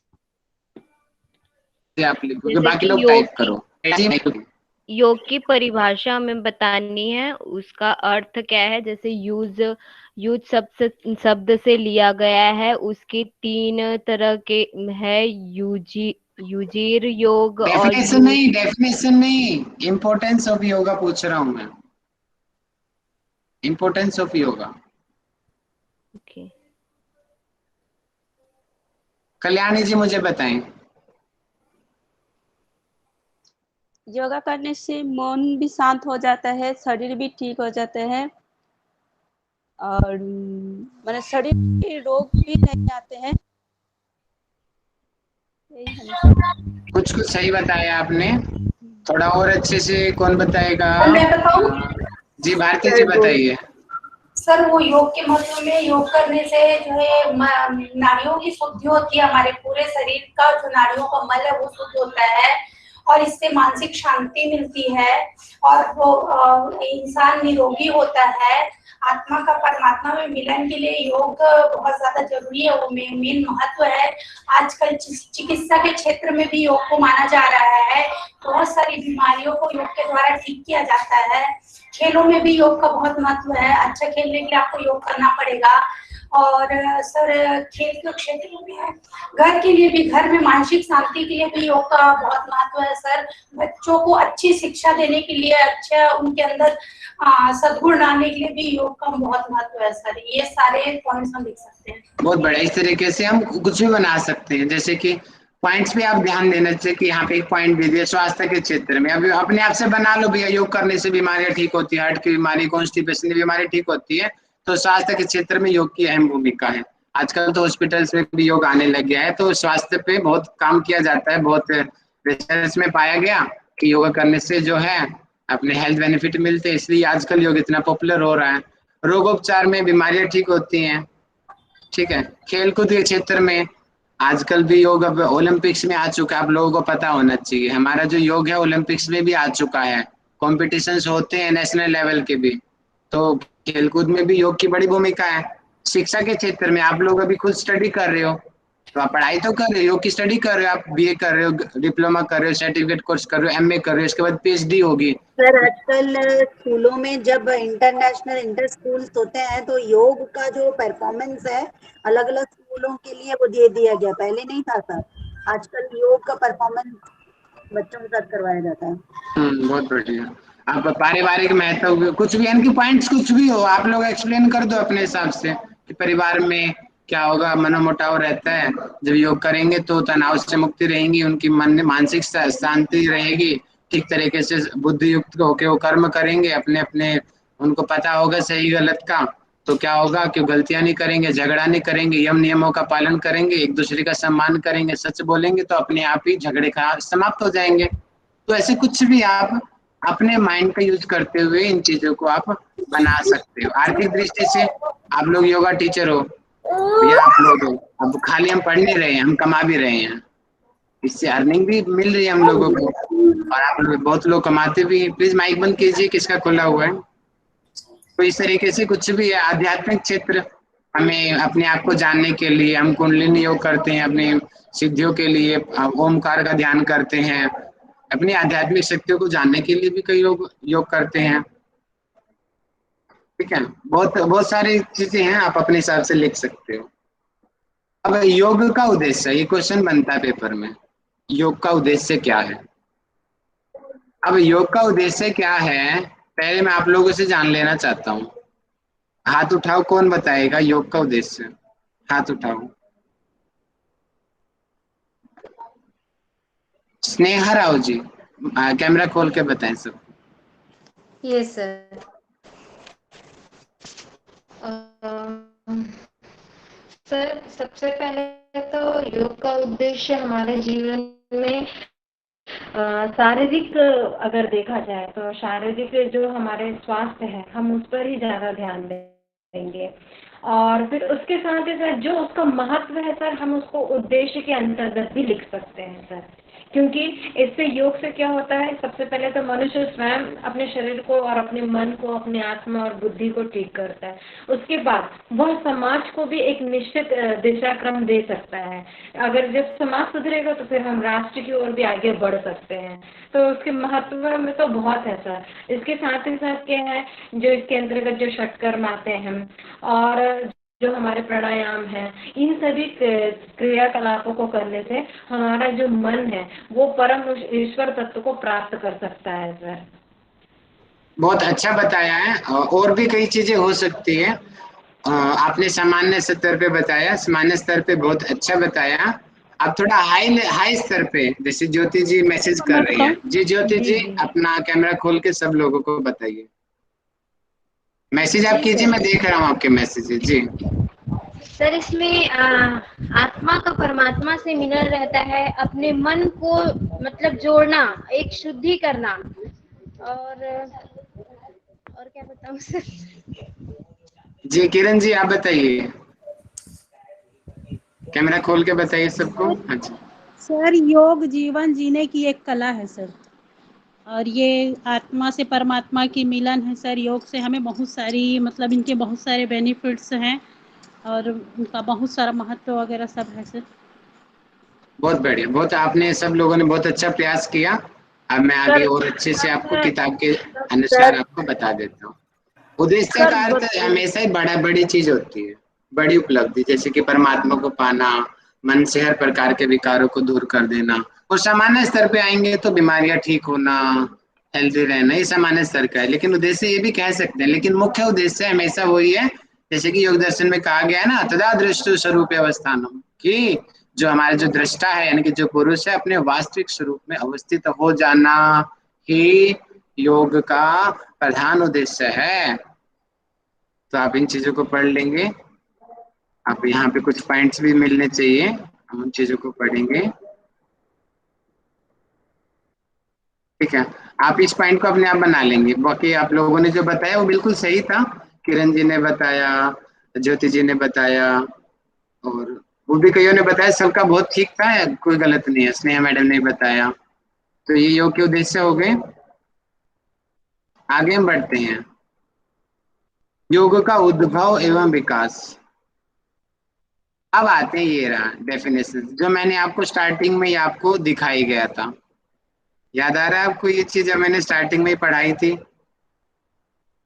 आप लिखोगे, बाकी लोग टाइप करो। योग की परिभाषा हमें बतानी है, उसका अर्थ क्या है। जैसे यूज शब्द से लिया गया है, उसकी 3 तरह के है, युजीर योग और डेफिनेशन नहीं, इम्पोर्टेंस ऑफ योगा पूछ रहा हूँ मैं, importance of yoga. Okay, Kalyani ji मुझे बताएं। योगा करने से मन भी शांत हो जाता है, शरीर भी ठीक हो जाता है, और माने शरीर के रोग भी नहीं आते हैं। कुछ सही बताया आपने, थोड़ा और अच्छे से कौन बताएगा? मैं बताऊं? जी भारती जी बताइए। सर वो योग के महत्व में, योग करने से जो है नाड़ियों की शुद्धि होती है, हमारे पूरे शरीर का जो नाड़ियों का मल है वो शुद्ध होता है, और इससे मानसिक शांति मिलती है, और वो इंसान निरोगी होता है। आत्मा का परमात्मा में मिलन के लिए योग बहुत ज्यादा जरूरी है, वो मेन महत्व है। आजकल चिकित्सा के क्षेत्र में भी योग को माना जा रहा है, बहुत सारी बीमारियों को योग के द्वारा ठीक किया जाता है। खेलों में भी योग का बहुत महत्व है, अच्छा खेलने के लिए आपको योग करना पड़ेगा। और सर खेल के क्षेत्र में घर के लिए भी, घर में मानसिक शांति के लिए भी योग का बहुत महत्व है सर। बच्चों को अच्छी शिक्षा देने के लिए, अच्छा उनके अंदर सद्गुण लाने के लिए भी योग का बहुत महत्व है सर। ये सारे पॉइंट्स हम लिख सकते हैं। बहुत बढ़िया, इस तरीके से हम कुछ भी बना सकते हैं। जैसे कि पॉइंट्स पे आप ध्यान देना चाहिए कि यहाँ पे एक पॉइंट भी दिया स्वास्थ्य के क्षेत्र में, अभी अपने आप से बना लो भैया, योग करने से बीमारियां ठीक होती है, हार्ट की बीमारी, कॉन्स्टिपेशन की बीमारी ठीक होती है। तो स्वास्थ्य के क्षेत्र में योग की अहम भूमिका है। आजकल तो हॉस्पिटल्स में भी योग आने लग गया है, तो स्वास्थ्य पे बहुत काम किया जाता है। बहुत रिसर्च में पाया गया कि योगा करने से जो है अपने हेल्थ बेनिफिट मिलते हैं, इसलिए आजकल योग इतना पॉपुलर हो रहा है। रोगोपचार में बीमारियां ठीक होती हैं। ठीक है, खेलकूद के क्षेत्र में आजकल भी योग अब ओलंपिक्स में आ चुका है, आप लोगों को पता होना चाहिए। हमारा जो योग है ओलंपिक्स में भी आ चुका है, कॉम्पिटिशन्स होते हैं नेशनल लेवल के भी। तो खेलकूद में भी योग की बड़ी भूमिका है। शिक्षा के क्षेत्र में आप लोग अभी खुद स्टडी कर रहे हो, तो आप पढ़ाई तो कर रहे हो, योग की स्टडी कर रहे हो, आप बीए कर रहे हो, डिप्लोमा कर रहे हो, सर्टिफिकेट कोर्स कर रहे हो, एमए कर रहे हो, इसके बाद पीएचडी होगी। सर आजकल स्कूलों में जब इंटरनेशनल इंटर स्कूल्स होते हैं तो योग का जो परफॉर्मेंस है अलग अलग स्कूलों के लिए वो दे दिया गया, पहले नहीं था सर। आजकल योग का परफॉर्मेंस बच्चों के साथ करवाया जाता है। बहुत बढ़िया। आप पारिवारिक महत्व कुछ भी, यानी पॉइंट्स कुछ भी हो, आप लोग एक्सप्लेन कर दो अपने हिसाब से कि परिवार में क्या होगा, मनोमुटाव रहता है, जब योग करेंगे तो तनाव से मुक्ति रहेंगी, उनकी मन मानसिक शांति रहेगी, ठीक तरीके से बुद्धि युक्त होकर वो कर्म करेंगे अपने अपने, उनको पता होगा सही गलत का, तो क्या होगा कि गलतियां नहीं करेंगे, झगड़ा नहीं करेंगे, यम नियमों का पालन करेंगे, एक दूसरे का सम्मान करेंगे, सच बोलेंगे, तो अपने आप ही झगड़े का समाप्त हो जाएंगे। तो ऐसे कुछ भी आप अपने माइंड का यूज करते हुए इन चीजों को आप बना सकते हो। आर्थिक दृष्टि से आप लोग योगा टीचर हो या आप लोग हो, अब खाली हम पढ़ नहीं रहे हैं, हम कमा भी रहे हैं। इससे अर्निंग भी मिल रही है हम लोगों को, और आप लोग बहुत लोग कमाते भी हैं। प्लीज माइक बंद कीजिए, किसका खुला हुआ है। तो इस तरीके से कुछ भी है आध्यात्मिक क्षेत्र, हमें अपने आप को जानने के लिए हम कुंडलिनी योग करते हैं, अपनी सिद्धियों के लिए ओमकार का ध्यान करते हैं, अपनी आध्यात्मिक शक्तियों को जानने के लिए भी कई लोग योग करते हैं। ठीक है, बहुत बहुत सारी चीजें हैं, आप अपने हिसाब से लिख सकते हो। अब योग का उद्देश्य, ये क्वेश्चन बनता है पेपर में, योग का उद्देश्य क्या है। अब योग का उद्देश्य क्या है, पहले मैं आप लोगों से जान लेना चाहता हूँ। हाथ उठाओ, कौन बताएगा योग का उद्देश्य, हाथ उठाओ। स्नेहा राव जी, कैमरा खोल के बताएं सब। Yes sir. सर सबसे पहले तो योग का उद्देश्य हमारे जीवन में शारीरिक, अगर देखा जाए तो शारीरिक जो हमारे स्वास्थ्य है हम उस पर ही ज़्यादा ध्यान देंगे, और फिर उसके साथ ही साथ जो उसका महत्व है सर, हम उसको उद्देश्य के अंतर्गत भी लिख सकते हैं सर। क्योंकि इससे योग से क्या होता है, सबसे पहले तो मनुष्य स्वयं अपने शरीर को और अपने मन को, अपने आत्मा और बुद्धि को ठीक करता है। उसके बाद वह समाज को भी एक निश्चित दिशाक्रम दे सकता है। अगर जब समाज सुधरेगा तो फिर हम राष्ट्र की ओर भी आगे बढ़ सकते हैं। तो उसके महत्व में तो बहुत है सर। इसके साथ ही साथ क्या है, जो इसके अंतर्गत जो षटकर्म आते हैं और जो हमारे प्राणायाम है, इन सभी क्रियाकलापों को करने से हमारा जो मन है वो परम ईश्वर तत्व को प्राप्त कर सकता है सर। बहुत अच्छा बताया है, और भी कई चीजें हो सकती है। आपने सामान्य स्तर पे बताया, सामान्य स्तर पे बहुत अच्छा बताया। आप थोड़ा हाई स्तर पे, जैसे ज्योति जी मैसेज कर रही है। जी ज्योति जी, अपना कैमरा खोल के सब लोगों को बताइए। मैसेज आप कीजिए, मैं देख रहा हूँ आपके मैसेजेस। जी सर, इसमें आत्मा का परमात्मा से मिलन रहता है, अपने मन को मतलब जोड़ना, एक शुद्धि करना, और क्या बताऊं सर। जी किरण जी, आप बताइए, कैमरा खोल के बताइए सबको। हाँ जी सर, योग जीवन जीने की एक कला है सर, और ये आत्मा से परमात्मा की मिलन है सर। योग से हमें बहुत सारी, मतलब इनके बहुत सारे बेनिफिट्स हैं और उनका बहुत सारा महत्व वगैरह सब है सर। बहुत बढ़िया, बहुत आपने सब लोगों ने बहुत अच्छा प्रयास किया। अब मैं आगे और अच्छे से आपको किताब के अनुसार आपको बता देता हूँ। उद्देश्य का अर्थ हमेशा ही बड़ी चीज होती है, बड़ी उपलब्धि, जैसे कि परमात्मा को पाना, मन से हर प्रकार के विकारों को दूर कर देना। और सामान्य स्तर पे आएंगे तो बीमारियां ठीक होना, हेल्दी रहना, ये सामान्य स्तर का है। लेकिन उद्देश्य ये भी कह सकते हैं, लेकिन मुख्य उद्देश्य हमेशा वही है, जैसे कि योग दर्शन में कहा गया है ना, तदा दृष्टि स्वरूप अवस्थानम, कि जो हमारे जो दृष्टा है, यानी कि जो पुरुष है, अपने वास्तविक स्वरूप में अवस्थित हो जाना ही योग का प्रधान उद्देश्य है। तो आप इन चीजों को पढ़ लेंगे। आप यहाँ पे कुछ पॉइंट्स भी मिलने चाहिए, हम उन चीजों को पढ़ेंगे। ठीक है, आप इस पॉइंट को अपने आप बना लेंगे। बाकी आप लोगों ने जो बताया वो बिल्कुल सही था। किरण जी ने बताया, ज्योति जी ने बताया, और वो भी कईयों ने बताया, सबका बहुत ठीक था, कोई गलत नहीं है। स्नेहा मैडम ने बताया। तो ये योग के उद्देश्य हो गए। आगे हम बढ़ते हैं। योग का उद्भव एवं विकास। अब आते हैं, ये रहा डेफिनेशन जो मैंने आपको स्टार्टिंग में ही आपको दिखाई गया था। याद आ रहा है आपको ये चीज, जब मैंने स्टार्टिंग में ही पढ़ाई थी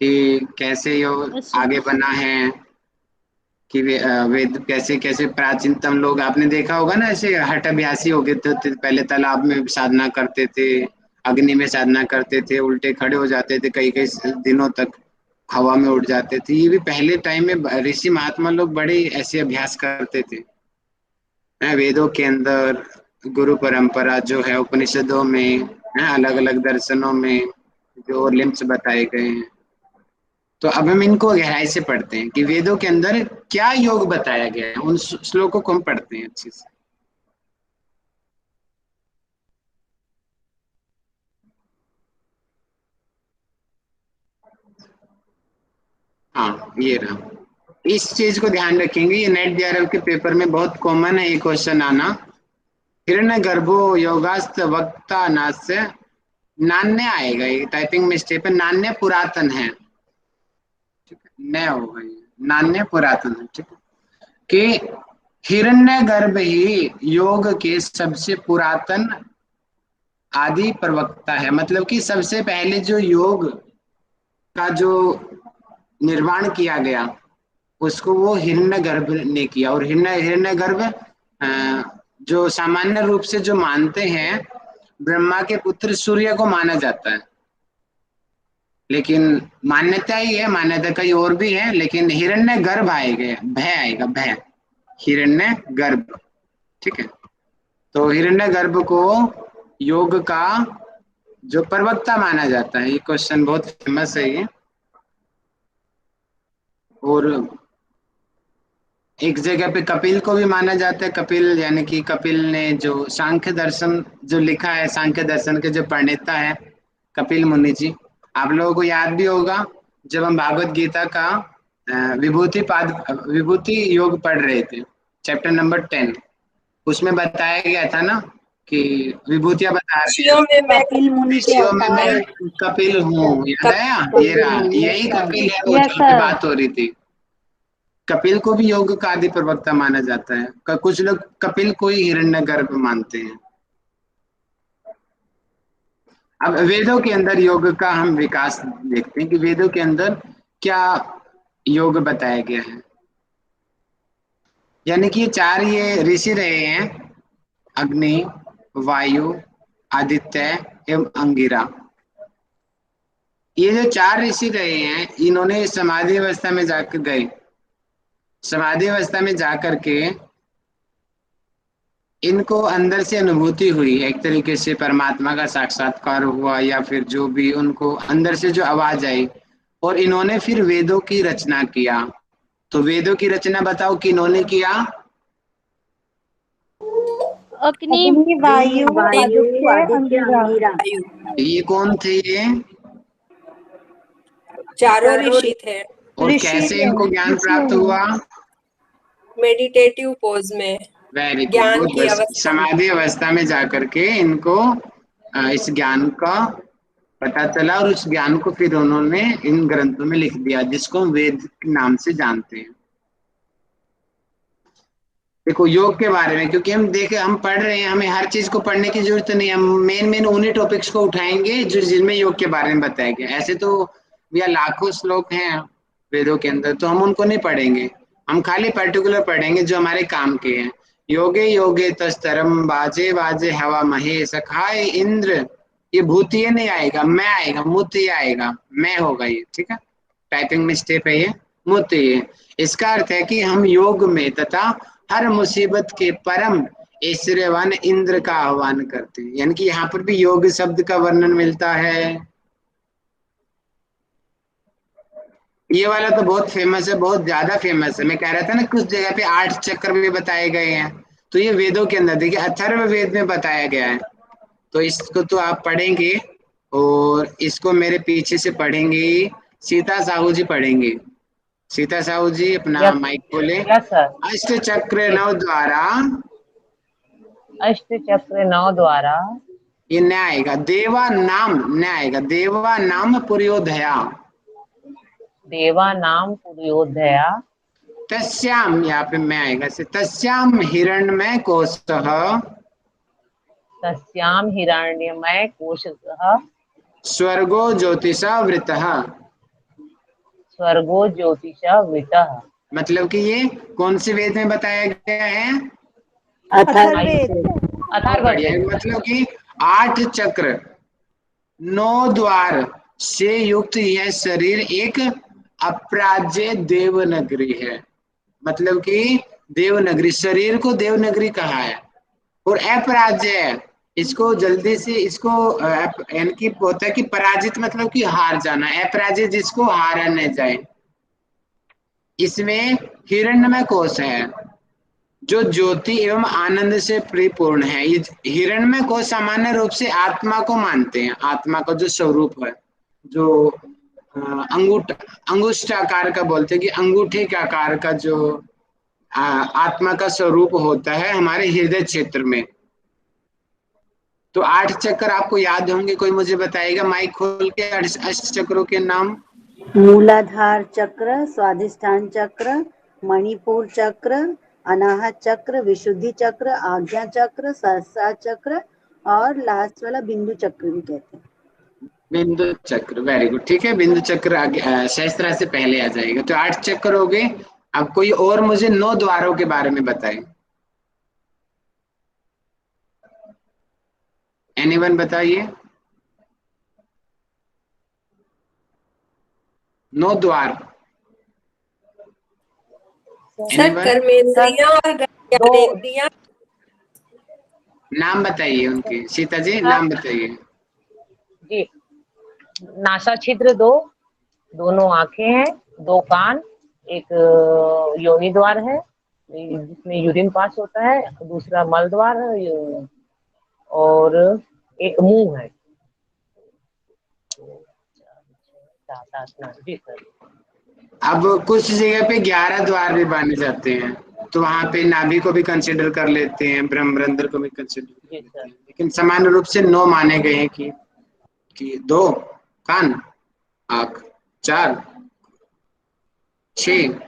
कि कैसे योग आगे बना है, कि वेद कैसे कैसे प्राचीनतम लोग, आपने देखा होगा ना, ऐसे हठ अभ्यासी हो गए थे, पहले तालाब में साधना करते थे, अग्नि में साधना करते थे, उल्टे खड़े हो जाते थे, कई कई दिनों तक हवा में उड़ जाते थे। ये भी पहले टाइम में ऋषि महात्मा लोग बड़े ऐसे अभ्यास करते थे। वेदों के अंदर, गुरु परंपरा जो है, उपनिषदों में, अलग अलग दर्शनों में जो लिम्स बताए गए हैं। तो अब हम इनको गहराई से पढ़ते हैं कि वेदों के अंदर क्या योग बताया गया है, उन श्लोकों को हम पढ़ते हैं अच्छे से। हाँ, ये रहा। इस चीज को ध्यान रखेंगे, ये नेट DRL के पेपर में बहुत कॉमन है ये क्वेश्चन आना, हिरण्यगर्भो योगास्त वक्ता नास्य, नान्य आएगा, ये टाइपिंग मिस्टेक है, नान्य पुरातन है, ठीक है, न होगा ये, नान्य पुरातन है, ठीक है, कि हिरण्यगर्भ ही योग के सबसे पुरातन आदि प्रवक्ता है। मतलब कि सबसे पहले जो योग का जो निर्माण किया गया उसको वो हिरण्यगर्भ ने किया। और हिरण्यगर्भ जो सामान्य रूप से जो मानते हैं, ब्रह्मा के पुत्र सूर्य को माना जाता है, लेकिन मान्यता ही है, मान्यता कई और भी है, लेकिन हिरण्यगर्भ आएगा, भय आएगा, भय, हिरण्यगर्भ, ठीक है। तो हिरण्यगर्भ को योग का जो प्रवक्ता माना जाता है। ये क्वेश्चन बहुत फेमस है ये। और एक जगह पे कपिल को भी माना जाता है। कपिल यानी कि कपिल ने जो सांख्य दर्शन जो लिखा है, सांख्य दर्शन के जो प्रणेता है कपिल मुनि जी, आप लोगों को याद भी होगा जब हम भागवत गीता का विभूति योग पढ़ रहे थे, चैप्टर नंबर 10, उसमें बताया गया था ना कि विभूतियां बता रहे हैं, कपिल मुनि के ऋषियों में अवतार। मैं कपिल हूँ, याद आया? ये रहा, यही कपिल है वो जो बात हो रही थी। कपिल को भी योग का आदि प्रवक्ता माना जाता है। कुछ लोग कपिल को ही हिरण्यगर्भ मानते हैं। अब वेदों के अंदर योग का हम विकास देखते हैं कि वेदों के अंदर क्या योग बताया गया है। यानी कि चार ये ऋषि रहे हैं, अग्नि, वायु, आदित्य एवं अंगिरा। ये जो चार ऋषि रहे हैं, इन्होंने समाधि अवस्था में जाकर गए, समाधि अवस्था में जाकर के इनको अंदर से अनुभूति हुई, एक तरीके से परमात्मा का साक्षात्कार हुआ, या फिर जो भी उनको अंदर से जो आवाज आई, और इन्होंने फिर वेदों की रचना किया। तो वेदों की रचना बताओ कि इन्होंने किया? अग्नि, वायु, आदित्य, अंगिरा। ये कौन थे? ये चारों ऋषि थे। और कैसे इनको ज्ञान प्राप्त हुआ? मेडिटेटिव पोज में, वेरी ज्ञान गुड, की अवस्था, समाधि अवस्था में जाकर के इनको इस ज्ञान का पता चला, और उस ज्ञान को फिर उन्होंने इन ग्रंथों में लिख दिया, जिसको वेद के नाम से जानते हैं। देखो योग के बारे में, क्योंकि हम पढ़ रहे हैं, हमें हर चीज को पढ़ने की जरूरत नहीं है। हम मेन उन्हीं टॉपिक्स को उठाएंगे जो जिनमें योग के बारे में बताया गया। ऐसे तो भैया लाखों श्लोक हैं वेदों के अंदर, तो हम उनको नहीं पढ़ेंगे। हम खाली पर्टिकुलर पढ़ेंगे जो हमारे काम के हैं। योगे योगे तस्तरम बाजे बाजे हवा महे सखाए इंद्र। ये भूतिये नहीं आएगा, मैं आएगा, मूर्ति आएगा, मैं होगा ये, ठीक है। टाइपिंग मिस्टेक है ये, मूर्ति। इसका अर्थ है कि हम योग में तथा हर मुसीबत के परम ऐश्वर्यवान इंद्र का आह्वान करते हैं। यानी कि यहाँ पर भी योग शब्द का वर्णन मिलता है। ये वाला तो बहुत फेमस है, बहुत ज्यादा फेमस है। मैं कह रहा था ना कुछ जगह पे 8 चक्र भी बताए गए हैं, तो ये वेदों के अंदर देखिए अथर्व वेद में बताया गया है। तो इसको तो आप पढ़ेंगे, और इसको मेरे पीछे से पढ़ेंगे सीता साहू जी पढ़ेंगे। सीता साहू जी अपना माइक खोले। अष्ट चक्र 9 द्वारा, अष्ट चक्र 9 द्वारा, ये न आएगा, देवा नाम न आएगा, देवा नाम पुर्योदया, देवा नाम पुर्योदया, तस्याम, यहाँ पे मैं आएगा से तस्याम हिरण्यमय कोशः, तस्याम हिरण्यमय कोशः, स्वर्गो ज्योतिषा वृतः, स्वर्गो ज्योतिषा वृतः। मतलब कि ये कौन से वेद में बताया गया है? अथर्ववेद। मतलब कि 8 चक्र 9 द्वार से युक्त यह शरीर एक अपराज्य देवनगरी है। मतलब कि देवनगरी, शरीर को देवनगरी कहा है, और अपराज्य है। इसको जल्दी से इसको यानी कि होता है कि पराजित मतलब कि हार जाना, अपराजित जिसको हारा न जाए। इसमें हिरण्यमय कोश है जो ज्योति एवं आनंद से परिपूर्ण है। ये हिरण्यमय कोश सामान्य रूप से आत्मा को मानते हैं, आत्मा का जो स्वरूप है, जो अंगुष्ठ आकार का बोलते हैं कि अंगूठे के आकार का जो आत्मा का स्वरूप होता है हमारे हृदय क्षेत्र में, तो 8 चक्र आपको याद होंगे, कोई मुझे बताएगा माइक खोल के अष्ट चक्रों के नाम? मूलाधार चक्र, स्वाधिष्ठान चक्र, मणिपुर चक्र, अनाहत चक्र, विशुद्धि चक्र, आज्ञा चक्र, सहस्रार चक्र और लास्ट वाला बिंदु चक्र भी कहते हैं। बिंदु चक्र, वेरी गुड, ठीक है। बिंदु चक्र आगे सहस्त्रार से पहले आ जाएगा। तो 8 चक्र हो गए। अब कोई और मुझे 9 द्वारों के बारे में बताए। एनीवन बताइए। 9 द्वार। सर कर्मेंद्रियां और ज्ञानेंद्रियां। नाम बताइए उनके, सीता जी नाम बताइए। जी, नासा छिद्र 2, दोनों आंखें हैं, 2 कान, एक योनि द्वार है जिसमें यूरिन पास होता है, दूसरा मल द्वार है और एक मुंह है। जी सर। अब कुछ जगह पे 11 द्वार भी माने जाते हैं, तो वहां पे नाभि को भी कंसिडर कर लेते हैं, ब्रह्मरंध्र को भी कंसिडर कर लेते हैं, लेकिन सामान्य रूप से 9 माने गए हैं कि 2 कान, आंख, 4, 6,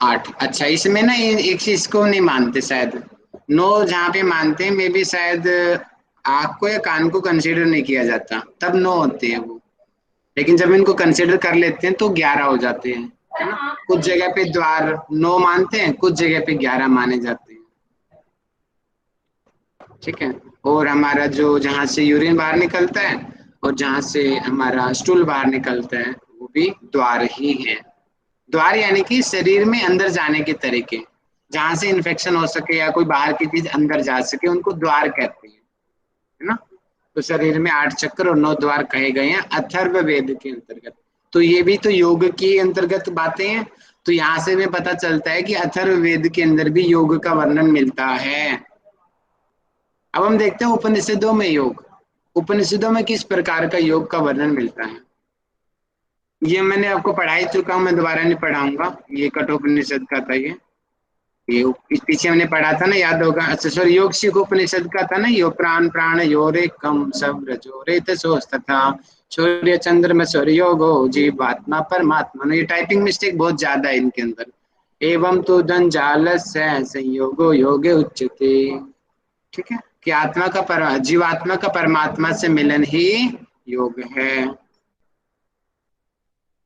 8। अच्छा, इसमें ना एक चीज को नहीं मानते शायद, 9 जहाँ पे मानते हैं मे भी शायद आंख को या कान को कंसिडर नहीं किया जाता, तब 9 होते हैं वो। लेकिन जब इनको कंसिडर कर लेते हैं तो 11 हो जाते हैं, है ना। कुछ जगह पे द्वार 9 मानते हैं, कुछ जगह पे 11 माने जाते हैं, ठीक है। और हमारा जो जहाँ से यूरिन बाहर निकलता है और जहाँ से हमारा स्टूल बाहर निकलता है वो भी द्वार ही है। द्वार यानी कि शरीर में अंदर जाने के तरीके, जहाँ से इन्फेक्शन हो सके या कोई बाहर की चीज अंदर जा सके, उनको द्वार कहते हैं, है ना। तो शरीर में 8 चक्र और 9 द्वार कहे गए हैं अथर्ववेद के अंतर्गत। तो ये भी तो योग की अंतर्गत बातें हैं। तो यहाँ से हमें पता चलता है कि अथर्ववेद के अंदर भी योग का वर्णन मिलता है। अब हम देखते हैं उपनिषदों में योग, उपनिषदों में किस प्रकार का योग का वर्णन मिलता है। ये मैंने आपको पढ़ा ही चुका हूँ, मैं दोबारा नहीं पढ़ाऊंगा। ये कठोपनिषद का था, ये पीछे हमने पढ़ा था ना, याद होगा। अच्छा सॉरी, योग शिख उपनिषद का था ना, यो प्राण प्राण योरे कम सब रजोरे तथा सूर्य चंद्रमा सूर्य योगो जीवात्मा परमात्मा। ये टाइपिंग मिस्टेक बहुत ज्यादा है इनके अंदर। एवं तो जंजाल संयोगो योगे उच्यते, ठीक है, कि आत्मा का जीवात्मा का परमात्मा से मिलन ही योग है।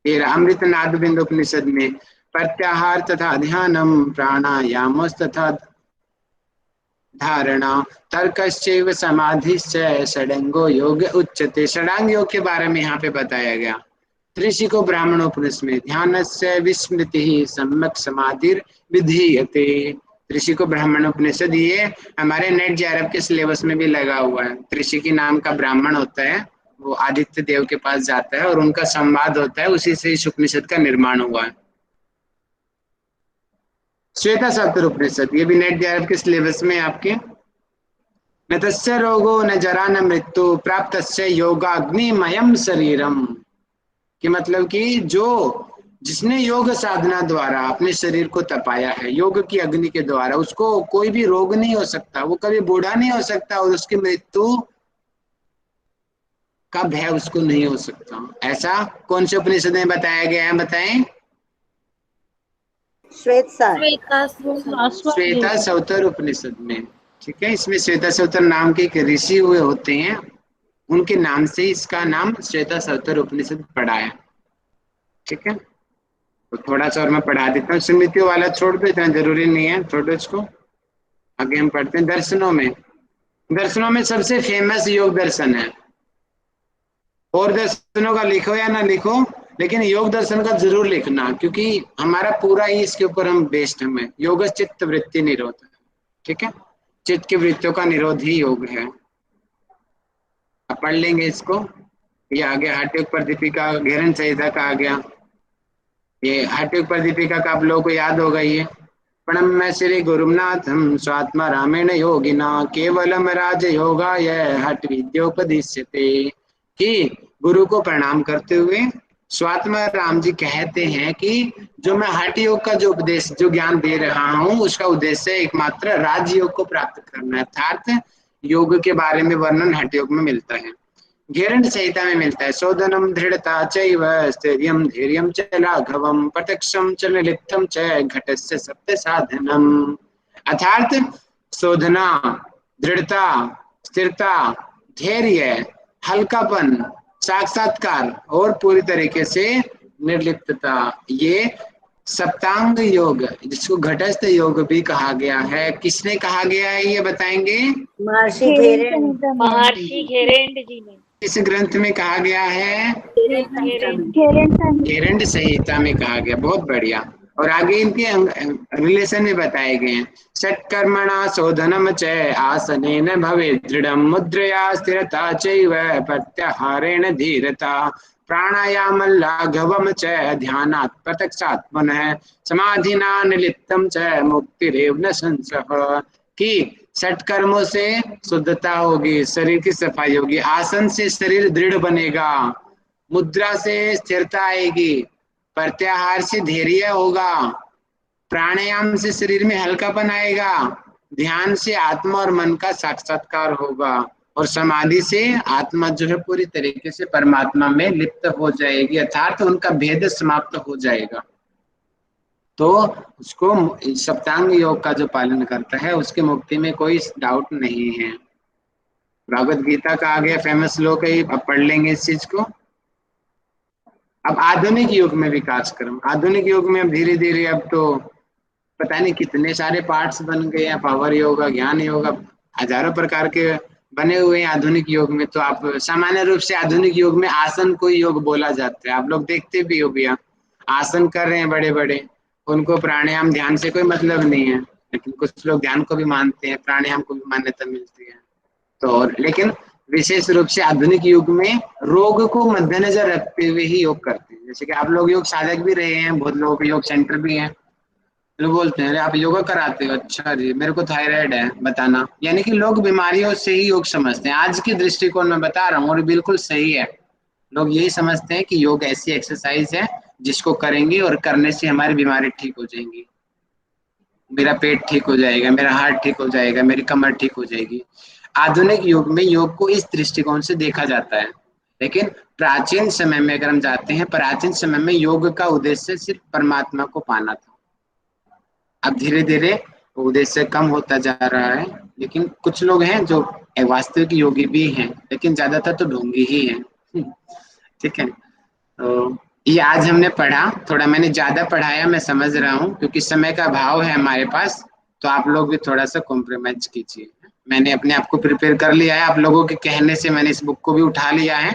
अमृतनाद बिंदु उपनिषद में प्रत्याहार तथा ध्यानम प्राणायाम तथा धारणा तर्कश्चैव समाधिश्च षडंगो योग उच्यते। षडांग योग के बारे में यहाँ पे बताया गया। त्रिशिको ब्राह्मणोपनिषद में ध्यानस्य विस्मृति सम्यक समाधिर विधीयते। त्रिशिको ब्राह्मणोपनिषद ये हमारे नेट जेआरएफ के सिलेबस में भी लगा हुआ है। त्रिशिकी नाम का ब्राह्मण होता है, वो आदित्य देव के पास जाता है और उनका संवाद होता है, उसी से इस उपनिषद का निर्माण हुआ है। श्वेता सप्तर उपनिषद, ये भी नेट जेआरएफ के सिलेबस में आपके। न तस्य रोगो न जरा न मृत्यु प्राप्तस्य योगाग्निमयम शरीरम, कि मतलब कि जिसने योग साधना द्वारा अपने शरीर को तपाया है योग की अग्नि के द्वारा, उसको कोई भी रोग नहीं हो सकता, वो कभी बूढ़ा नहीं हो सकता और उसकी मृत्यु का भय उसको नहीं हो सकता। ऐसा कौन से उपनिषद में बताया गया है, बताएं। श्वेता सवतर उपनिषद में, ठीक है। इसमें श्वेता सवतर नाम के एक ऋषि हुए होते हैं, उनके नाम से इसका नाम श्वेता सवतर उपनिषद पड़ा है, ठीक है। तो थोड़ा सा और मैं पढ़ा देता हूँ। स्मृतियों वाला छोड़ दो, इतना जरूरी नहीं है, छोड़ो इसको। आगे हम पढ़ते हैं दर्शनों में सबसे फेमस योग दर्शन है। और दर्शनों का लिखो या ना लिखो, लेकिन योग दर्शन का जरूर लिखना, क्योंकि हमारा पूरा ही इसके ऊपर हम बेस्ड हमें योग चित्त वृत्ति निरोध, ठीक है। चित्त की वृत्तियों का निरोध ही योग है। अब पढ़ लेंगे इसको। ये आ गया हठयोग प्रदीपिका, घेरन संहिता का आ गया। ये हठयोग प्रदीपिका का आप लोगों को याद होगा। ये प्रणम्य श्री गुरुनाथम स्वात्मा रामेण योगिना केवलम राज योगा यह हठ विद्योपदिश्यते, कि गुरु को प्रणाम करते हुए स्वात्मा राम जी कहते हैं कि जो मैं हठ योग का जो उपदेश जो ज्ञान दे रहा हूँ उसका उद्देश्य एकमात्र राजयोग को प्राप्त करना है, अर्थात योग के बारे में वर्णन हठ योग में मिलता है। घेरंड संहिता में मिलता है शोधनम दृढ़ता चैव स्थैर्यं धैर्यं च लाघवं प्रत्यक्षं च निर्लिप्तं च घटस्य सत्य साधनम। अर्थात शोधना, दृढ़ता, स्थिरता, धैर्य, हल्कापन, साक्षात्कार और पूरी तरीके से निर्लिप्तता, ये सप्तांग योग जिसको घटस्थ योग भी कहा गया है। किसने कहा गया है ये बताएंगे? महर्षि घेरेंड। महर्षि घेरेंड जी ने। इस ग्रंथ में कहा गया है? घेरेंड। घेरंड संहिता में कहा गया। बहुत बढ़िया। और आगे इनके रिलेशन में बताए गए हैं। षट्कर्मणा शोधनम च आसनेन भवेत् दृढ़ं मुद्रया स्थिरता चैव प्रत्याहारेण धीरता प्राणायाम लाघवम च ध्यानात् प्रत्यक्षात् पुनः समाधिना निलिप्तं च मुक्तिरेव न संशयः। कि षट कर्मों से शुद्धता होगी, शरीर की सफाई होगी, आसन से शरीर दृढ़ बनेगा, मुद्रा से स्थिरता आएगी, प्रत्याहार से धैर्य होगा, प्राणायाम से शरीर में हल्कापन आएगा, ध्यान से आत्मा और मन का साक्षात्कार होगा और समाधि से आत्मा जो है पूरी तरीके से परमात्मा में लिप्त हो जाएगी, अर्थात उनका भेद समाप्त हो जाएगा। तो उसको सप्तांग योग का जो पालन करता है उसके मुक्ति में कोई डाउट नहीं है। भगवद गीता का आ गया फेमस श्लोक है, अब पढ़ लेंगे इस चीज को। अब आधुनिक युग में विकास क्रम, आधुनिक युग में अब धीरे धीरे अब तो पता नहीं कितने सारे पार्ट्स बन गए हैं, पावर योगा, ज्ञान योगा, हजारों प्रकार के बने हुए हैं आधुनिक योग में। तो आप सामान्य रूप से आधुनिक योग में आसन को योग बोला जाता है, आप लोग देखते भी हो भैया, आसन कर रहे हैं बड़े बड़े, उनको प्राणायाम ध्यान से कोई मतलब नहीं है, लेकिन कुछ लोग ध्यान को भी मानते हैं, प्राणायाम को भी मान्यता मिलती है। तो लेकिन विशेष रूप से आधुनिक युग में रोग को मद्देनजर रखते हुए ही योग करते हैं। जैसे कि आप लोग योग साधक भी रहे हैं, बहुत लोगों के योग सेंटर भी हैं, लोग बोलते हैं अरे आप योगा कराते हो, अच्छा जी मेरे को थायराइड है बताना, यानी कि लोग बीमारियों से ही योग समझते हैं। आज के दृष्टिकोण में बता रहा हूँ और बिल्कुल सही है, लोग यही समझते हैं कि योग ऐसी एक्सरसाइज है जिसको करेंगे और करने से हमारी बीमारी ठीक हो जाएंगी, मेरा पेट ठीक हो जाएगा, मेरा हार्ट ठीक हो जाएगा, मेरी कमर ठीक हो जाएगी। आधुनिक युग में योग को इस दृष्टिकोण से देखा जाता है, लेकिन प्राचीन समय में अगर हम जाते हैं, प्राचीन समय में योग का उद्देश्य सिर्फ परमात्मा को पाना था। अब धीरे धीरे उद्देश्य कम होता जा रहा है, लेकिन कुछ लोग हैं जो वास्तविक योगी भी हैं, लेकिन ज्यादातर तो ढोंगी ही हैं। ठीक है, तो ये आज हमने पढ़ा, थोड़ा मैंने ज्यादा पढ़ाया, मैं समझ रहा हूँ क्योंकि समय का अभाव है हमारे पास, तो आप लोग भी थोड़ा सा कॉम्प्रोमाइज कीजिए। मैंने अपने आप को प्रिपेयर कर लिया है, आप लोगों के कहने से मैंने इस बुक को भी उठा लिया है।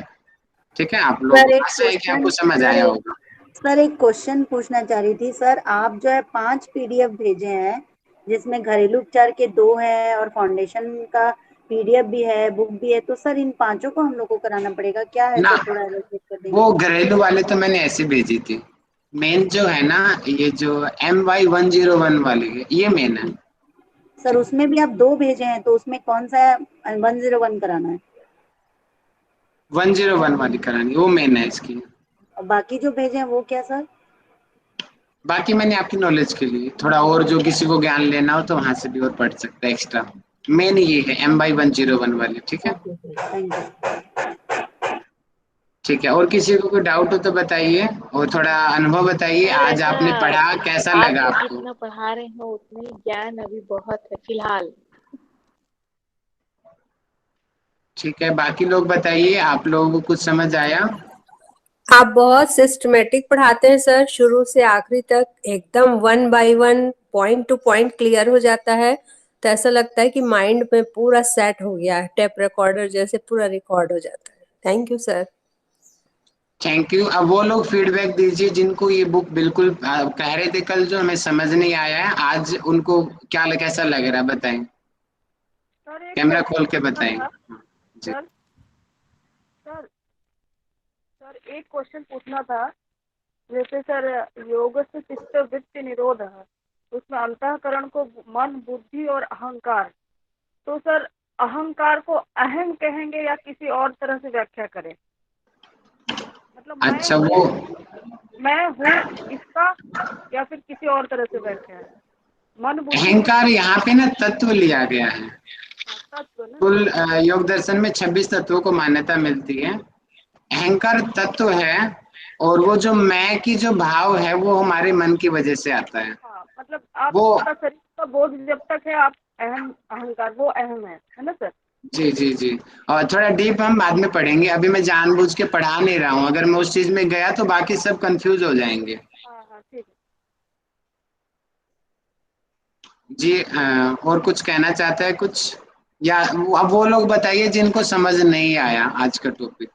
ठीक है, आप लोग आशा है कि आपको समझ आया होगा। सर एक क्वेश्चन पूछना चाह रही थी सर, आप जो है 5 पीडीएफ भेजे हैं जिसमें घरेलू उपचार के 2 हैं और फाउंडेशन का पीडीएफ भी है, बुक भी है, तो सर इन 5 को हम लोग को कराना पड़ेगा क्या है? ना, तो थोड़ा एलोकेट कर देंगे। वो घरेलू वाले तो मैंने ऐसे भेजी थी, मेन जो है ना ये जो MY101 वाली है ये मेन है सर। उसमें भी आप 2 भेजे हैं, तो उसमें कौन सा 101 कराना है? 101 वाली करानी, वो मेन है इसकी। और बाकी जो भेजे हैं वो क्या सर? बाकी मैंने आपकी नॉलेज के लिए थोड़ा और, जो किसी को ज्ञान लेना हो तो वहां से भी और पढ़ सकता है एक्स्ट्रा। मेन ये है MY101 वाली। ठीक है, ठीक है, और किसी को कोई डाउट हो तो बताइए और थोड़ा अनुभव बताइए, आज आपने पढ़ा कैसा लगा आप आपको? जितना पढ़ा रहे हो उतने ज्ञान अभी बहुत है फिलहाल। ठीक है, बाकी लोग बताइए, आप लोगों को कुछ समझ आया? आप बहुत सिस्टमेटिक पढ़ाते हैं सर, शुरू से आखिरी तक एकदम 1 by 1 point to point clear हो जाता है, तो ऐसा लगता है कि माइंड में पूरा सेट हो गया है, टेप रिकॉर्डर जैसे पूरा रिकॉर्ड हो जाता है। Thank you sir. Thank you. अब वो लोग फीडबैक दीजिए जिनको ये बुक बिल्कुल कह रहे थे कल जो हमें समझ नहीं आया है, आज उनको क्या कैसा लग रहा है बताएं, कैमरा खोल के बताएं। जी सर एक क्वेश्चन पूछना था, जैसे सर योग से चित्त वृत्ति निरोध है, उसमें अंतःकरण को मन, बुद्धि और अहंकार, तो सर अहंकार को अहम कहेंगे या किसी और तरह से व्याख्या करें? मतलब अच्छा, वो मैं हूँ इसका या फिर किसी और तरह से व्याख्या है? मन बुद्धि अहंकार यहाँ पे ना तत्व लिया गया है, कुल योग दर्शन में 26 तत्वों को मान्यता मिलती है। अहंकार तत्व है और वो जो मैं की जो भाव है वो हमारे मन की वजह से आता है। हाँ, मतलब आप वो आपका शरीर का बोझ जब तक है, आप अहंकार वो अहम है ना सर? जी जी जी। और थोड़ा डीप हम बाद में पढ़ेंगे, अभी मैं जानबूझ के पढ़ा नहीं रहा हूँ, अगर मैं उस चीज में गया तो बाकी सब कंफ्यूज हो जाएंगे। हाँ हाँ ठीक है। जी और कुछ कहना चाहता है कुछ, या अब वो लोग बताइए जिनको समझ नहीं आया आज का टॉपिक।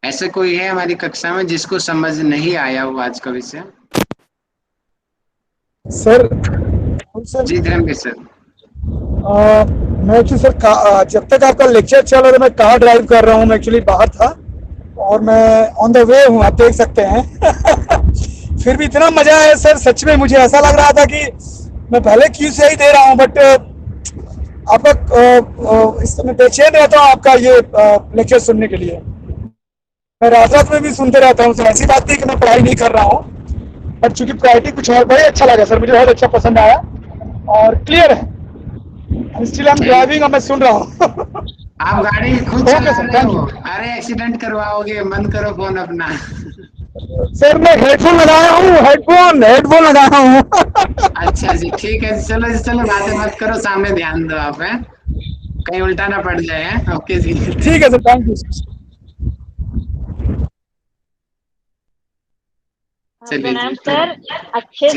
ऐसे कोई है हमारी कक्षा में जिसको समझ नहीं आया वो आज का विषय? सर जी धर्मवीर सर। मैं एक्चुअली सर जब तक आपका लेक्चर चल रहा था मैं कार ड्राइव कर रहा हूँ, मैं एक्चुअली बाहर था और मैं ऑन द वे हूँ, आप देख सकते हैं। फिर भी इतना मजा आया सर, सच में मुझे ऐसा लग रहा था कि मैं पहले क्यू से ही दे रहा हूँ, बट आपका इस समय बेचैन रहता हूँ आपका ये लेक्चर सुनने के लिए। मैं रात में भी सुनते रहता हूँ सर, ऐसी बात नहीं कि मैं पढ़ाई नहीं कर रहा हूँ, बट चूंकि प्रायोरिटी कुछ और, बड़े अच्छा लगा सर, मुझे बहुत अच्छा पसंद आया और क्लियर है। स्टिल आई एम ड्राइविंग और मैं सुन रहा हूँ। आप गाड़ी खुद चला रहे हो? अरे एक्सीडेंट करवाओगे, बंद करो फोन अपना। सर मैं हेडफोन लगाया हूँ, हेडफोन लगाया हूँ। अच्छा जी ठीक है, चलो चलो बातें मत करो, सामने ध्यान दो आप, है कहीं उल्टा ना पड़ जाए। ओके जी ठीक है सर, थैंक यू। प्रणाम सर। अच्छे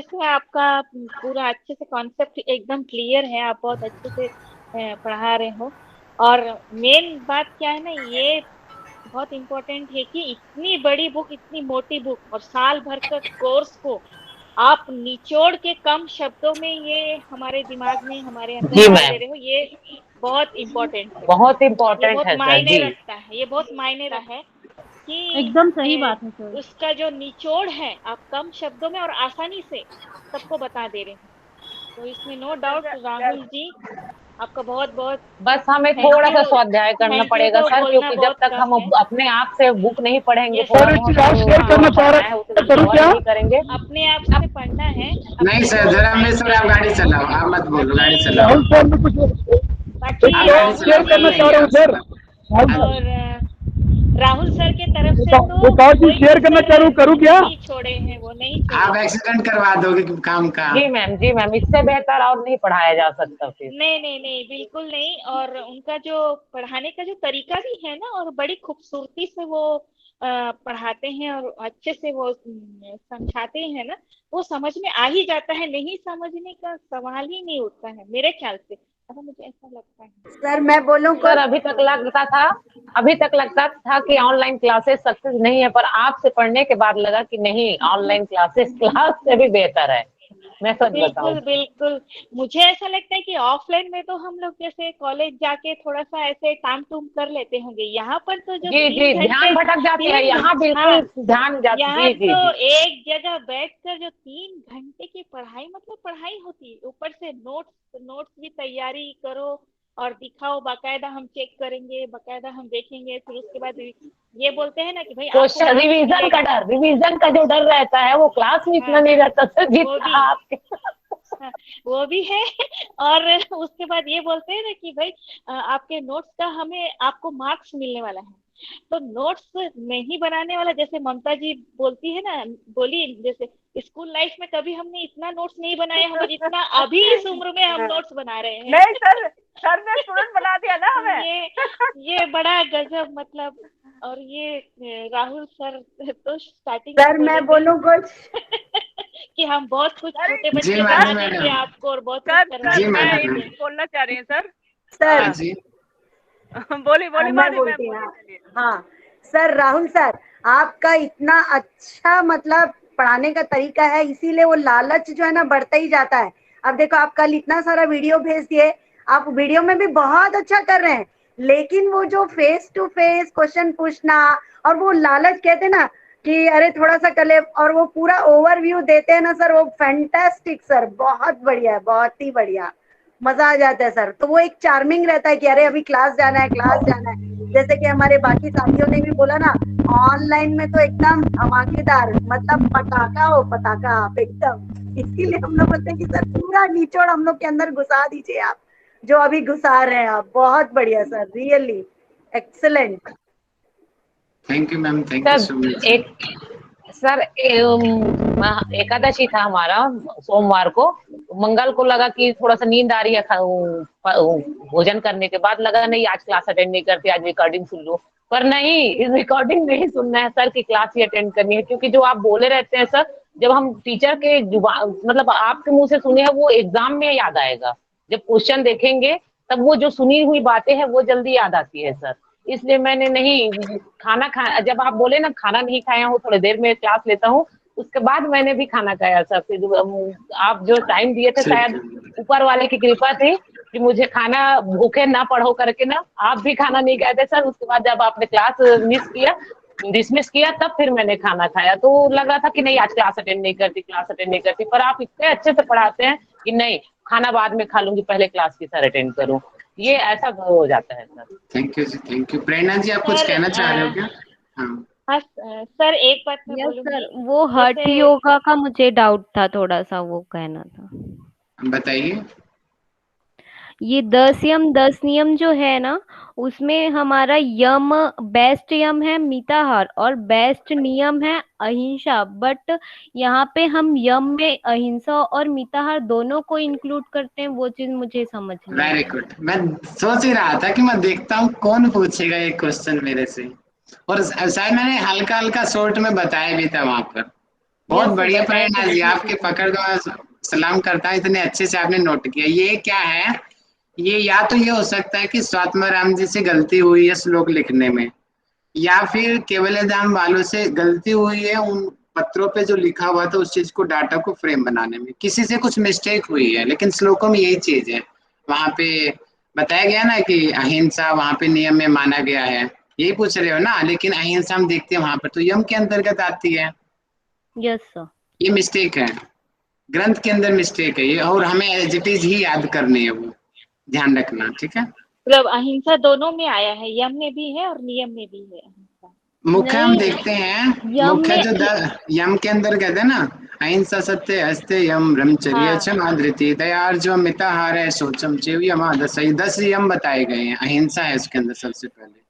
से आपका पूरा अच्छे से कॉन्सेप्ट एकदम क्लियर है, आप बहुत अच्छे से पढ़ा रहे हो। और मेन बात क्या है ना, ये बहुत इम्पोर्टेंट है कि इतनी बड़ी बुक, इतनी मोटी बुक और साल भर का कोर्स को आप निचोड़ के कम शब्दों में ये हमारे दिमाग में, हमारे अंदर डाल दे रहे हो, ये बहुत इम्पोर्टेंट है। बहुत इम्पोर्टेंट ये है बहुत सर मायने जी। रखता है, ये बहुत मायने रखता है कि एकदम सही बात है सर। उसका जो निचोड़ है आप कम शब्दों में और आसानी से सबको बता दे रहे हैं, तो इसमें नो डाउट राहुल जी आपका बहुत बहुत बस हमें थोड़ा सा स्वाध्याय करना पड़ेगा सर, क्योंकि जब तक हम अपने आप से बुक नहीं पढ़ेंगे, थोड़ा बहुत पढ़ना है, उसे कवर नहीं करेंगे। अपने आप से पढ़ना है। नहीं सर, जरा मैं सर आप गाड़ी चलाओ, आप मत बोलो, गाड़ी चलाओ। और राहुल सर के तरफ से तो कोई शेयर करना चालू करूँ क्या? नहीं छोड़े हैं, वो नहीं छोड़े। आप एक्सीडेंट करवा दोगे काम का। जी मैम, इससे बेहतर और नहीं पढ़ाया जा सकता फिर। नहीं बिल्कुल नहीं। और उनका जो पढ़ाने का जो तरीका भी है ना, और बड़ी खूबसूरती से वो पढ़ाते हैं और अच्छे से वो समझाते हैं ना, वो समझ में आ ही जाता है, नहीं समझने का सवाल ही नहीं उठता है मेरे ख्याल से, ऐसा मुझे ऐसा लगता है। सर मैं बोलूं सर अभी तक लगता था कि ऑनलाइन क्लासेस सक्सेस नहीं है, पर आपसे पढ़ने के बाद लगा कि नहीं, ऑनलाइन क्लासेस क्लास से भी बेहतर है। मैं सच बताऊं, बिल्कुल मुझे ऐसा लगता है कि ऑफलाइन में तो हम लोग जैसे कॉलेज जाके थोड़ा सा ऐसे काम टूम कर लेते होंगे, यहाँ पर तो जो जी ध्यान भटक जाती है, यहाँ बिल्कुल ध्यान जाती है। यहाँ तो एक जगह बैठकर जो 3 घंटे की पढ़ाई, मतलब पढ़ाई होती है, ऊपर से नोट्स भी तैयारी करो और दिखाओ, बाकायदा हम चेक करेंगे, बाकायदा हम देखेंगे, फिर उसके बाद ये बोलते हैं ना कि भाई क्वेश्चन रिवीजन का जो डर रहता है वो क्लास में इतना नहीं रहता सर जितना आपके। वो भी है। और उसके बाद ये बोलते हैं ना कि भाई आपके नोट्स का आपको मार्क्स मिलने वाला है, तो नोट्स नहीं बनाने वाला, जैसे ममता जी बोलती है ना, बोली जैसे स्कूल लाइफ में कभी हमने इतना नोट्स नहीं बनाया हम जितना अभी इस उम्र में हम नोट्स बना रहे हैं। नहीं सर ने स्टूडेंट बना दिया ना हमें। ये बड़ा गजब, मतलब। और ये राहुल सर तो स्टार्टिंग सर मैं बोलूं कुछ कि हम बहुत कुछ छोटे बच्चे जी बना मैडम। देंगे आपको और बहुत कुछ सर करवा बोलना चाह रही हैं सर। सर जी बोली मैं बोलती हूँ। हाँ सर, राहुल सर आपका इतना अच्छा मतलब पढ़ाने का तरीका है, इसीलिए वो लालच जो है ना बढ़ता ही जाता है। अब देखो आप कल इतना सारा वीडियो भेज दिए, आप वीडियो में भी बहुत अच्छा कर रहे हैं, लेकिन वो जो फेस टू फेस क्वेश्चन पूछना और वो लालच कहते ना कि अरे थोड़ा सा कर ले, और वो पूरा ओवरव्यू देते हैं ना सर, वो फैंटास्टिक सर, बहुत बढ़िया, बहुत ही बढ़िया, मजा आ जाता है सर। तो वो एक चार्मिंग रहता है कि अरे अभी क्लास जाना है। जैसे कि हमारे बाकी साथियों ने भी बोला ना, ऑनलाइन में तो एकदम धमाकेदार, मतलब पटाखा हो पटाखा आप एकदम। इसके लिए हम लोग बोलते हैं कि सर पूरा निचोड़ हम लोग के अंदर घुसा दीजिए आप, जो अभी घुसा रहे हैं आप। बहुत बढ़िया sir, really excellent. Thank you ma'am, thank you so much. Sir Ekadashi था हमारा सोमवार को, मंगल को लगा कि थोड़ा सा नींद आ रही है भोजन करने के बाद, लगा नहीं आज क्लास अटेंड नहीं करती, आज रिकॉर्डिंग सुन लो। पर नहीं, रिकॉर्डिंग नहीं सुनना है सर की क्लास ही अटेंड करनी है, क्योंकि जो आप बोले रहते हैं सर, जब हम टीचर के मतलब आपके मुंह से सुने हैं वो एग्जाम में याद आएगा। जब क्वेश्चन देखेंगे तब वो जो सुनी हुई बातें हैं वो जल्दी याद आती है सर। इसलिए मैंने नहीं खाना खा, जब आप बोले ना खाना नहीं खाया हूँ, थोड़ी देर में क्लास लेता हूँ, उसके बाद मैंने भी खाना खाया सर। फिर आप जो टाइम दिए थे, शायद ऊपर वाले की कृपा थी कि मुझे खाना भूखे ना पढ़ो करके ना, आप भी खाना नहीं खाए थे सर। उसके बाद जब आपने क्लास डिसमिस किया, तब फिर मैंने खाना खाया। तो लगा था कि नहीं आज क्लास अटेंड नहीं करती, क्लास अटेंड नहीं करती, पर आप इतने अच्छे से पढ़ाते हैं कि नहीं, खाना बाद में खा लूंगी, पहले क्लास की सर अटेंड करूँ। ये ऐसा हो जाता है सर। थैंक यू जी, थैंक यू। प्रेरणा जी, आप कुछ कहना चाह रहे हो क्या? हाँ हाँ सर, एक बात मैं यस बोलूंगी। सर, वो हठ जैसे योगा का मुझे डाउट था थोड़ा सा, वो कहना था। बताइए। ये 10 यम 10 नियम जो है ना, उसमें हमारा यम बेस्ट यम है मिताहार और बेस्ट नियम है अहिंसा, बट यहाँ पे हम यम में अहिंसा और मिताहार दोनों को इंक्लूड करते हैं, वो चीज मुझे समझ नहीं वेरी आई। गुड। मैं सोच ही रहा था कि मैं देखता हूँ कौन पूछेगा ये क्वेश्चन मेरे से, और शायद मैंने हल्का हल्का शॉर्ट में बताया भी था वहां पर। बहुत यस सर, बढ़िया बताए थे प्रेरणा जी, बीच आपके बीच में। पकड़ को सलाम करता है, इतने अच्छे से आपने नोट किया। ये क्या है, ये या तो ये हो सकता है कि स्वात्माराम जी से गलती हुई है श्लोक लिखने में, या फिर केवल धाम वालों से गलती हुई है उन पत्रों पे जो लिखा हुआ था उस चीज को, डाटा को फ्रेम बनाने में किसी से कुछ मिस्टेक हुई है। लेकिन श्लोकों में यही चीज है, वहां पे बताया गया ना कि अहिंसा वहां पे नियम में माना गया है, यही पूछ रहे हो ना? लेकिन अहिंसा हम देखते हैं वहां पर तो यम के अंतर्गत आती है। Yes sir. ये मिस्टेक है, ग्रंथ के अंदर मिस्टेक है ये, और हमें एज इट इज ही याद करनी है, वो ध्यान रखना, ठीक है? मतलब अहिंसा दोनों में आया है, यम में भी है और नियम में भी है अहिंसा। मुख्य हम नहीं, देखते हैं, यम मुख्य में जो यम के अंदर कहते हैं ना, अहिंसा सत्य हस्ते यम ब्रह्मचर्य हाँ क्षमा धृति दयार्जव मिताहार है शौचम चैव यमा 10 यम बताए गए हैं, अहिंसा है उसके अंदर सबसे पहले।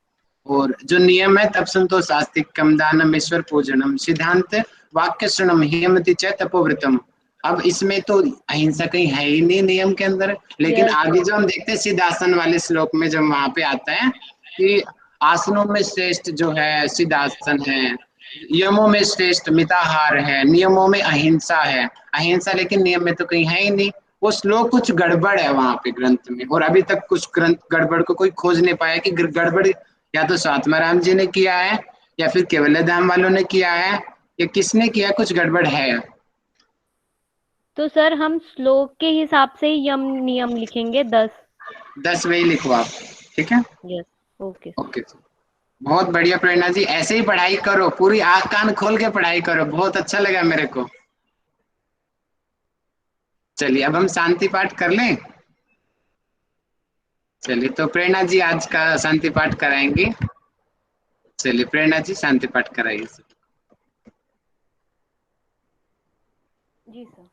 और जो नियम है तप संतोष आस्तिकम दानम ईश्वर पूजनम सिद्धांत वाक्य श्रणम हियमति च तपोव्रतम। अब इसमें तो अहिंसा कहीं है ही नहीं नियम के अंदर, लेकिन यस आगे सर। जो हम देखते हैं सिद्धासन वाले श्लोक में जब वहां पे आता है कि आसनों में श्रेष्ठ जो है सिद्धासन है, यमों में श्रेष्ठ मिताहार है, नियमों में अहिंसा है। अहिंसा लेकिन नियम में तो कहीं है ही नहीं, वो श्लोक कुछ गड़बड़ है वहां पे ग्रंथ में, और अभी तक कुछ ग्रंथ गड़बड़ को कोई खोज नहीं पाया कि गड़बड़ या तो स्वात्माराम जी ने किया है या फिर केवल धाम वालों ने किया है, या किसने किया, कुछ गड़बड़ है। तो सर हम श्लोक के हिसाब से ही यम नियम लिखेंगे 10। 10 वही लिखो आप, ठीक है? Yes, okay. ओके, बहुत बढ़िया प्रेरणा जी, ऐसे ही पढ़ाई करो, पूरी आंख कान खोल के पढ़ाई करो, बहुत अच्छा लगा मेरे को। चलिए अब हम शांति पाठ कर लें। चलिए तो प्रेरणा जी आज का शांति पाठ कराएंगी। चलिए प्रेरणा जी शांति पाठ कराइए। जी सर।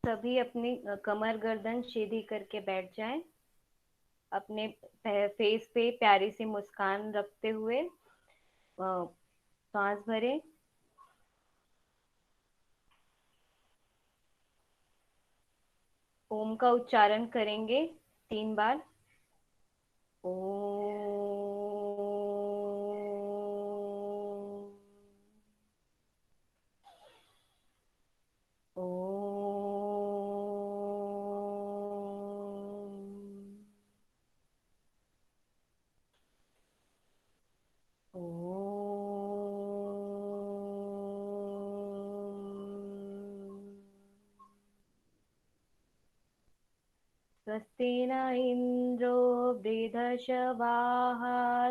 सभी अपनी कमर गर्दन सीधी करके बैठ जाएं, अपने फेस पे प्यारी सी मुस्कान रखते हुए सांस भरें। ओम का उच्चारण करेंगे 3 बार। स्वस्ति न इंद्रो वृद्धश्रवाः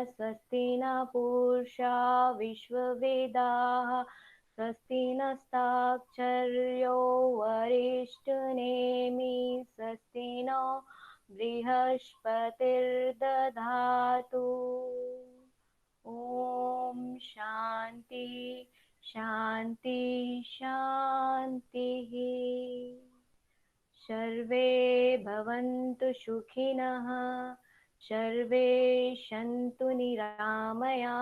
स्वस्ति न पूषा विश्ववेदाः स्वस्ति नस्ताक्षर्यो वरिष्ठनेमि स्वस्ति नो बृहस्पतिर्दधातु। ओम शांति शांति। सर्वे भवन्तु सुखिनः, सर्वे सन्तु निरामया,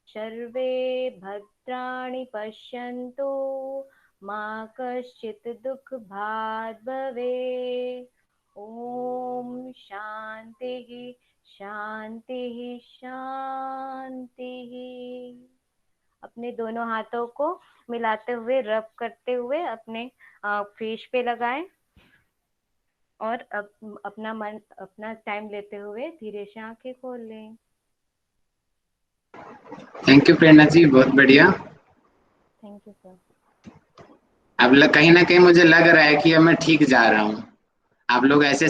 सर्वे भद्राणि पश्यन्तु, मा कश्चित् दुःखभाग् भवेत्। ओम शांति शांति शांति। अपने दोनों हाथों को मिलाते हुए, रब करते हुए अपने फेस पे लगाएं और अपना टाइम लेते हुए धीरे से आंखें खोल लें। थैंक यू प्रेरणा जी, बहुत बढ़िया। Thank you sir. अब कहीं ना कहीं मुझे लग रहा है कि अब मैं ठीक जा रहा हूँ। आप लोग ऐसे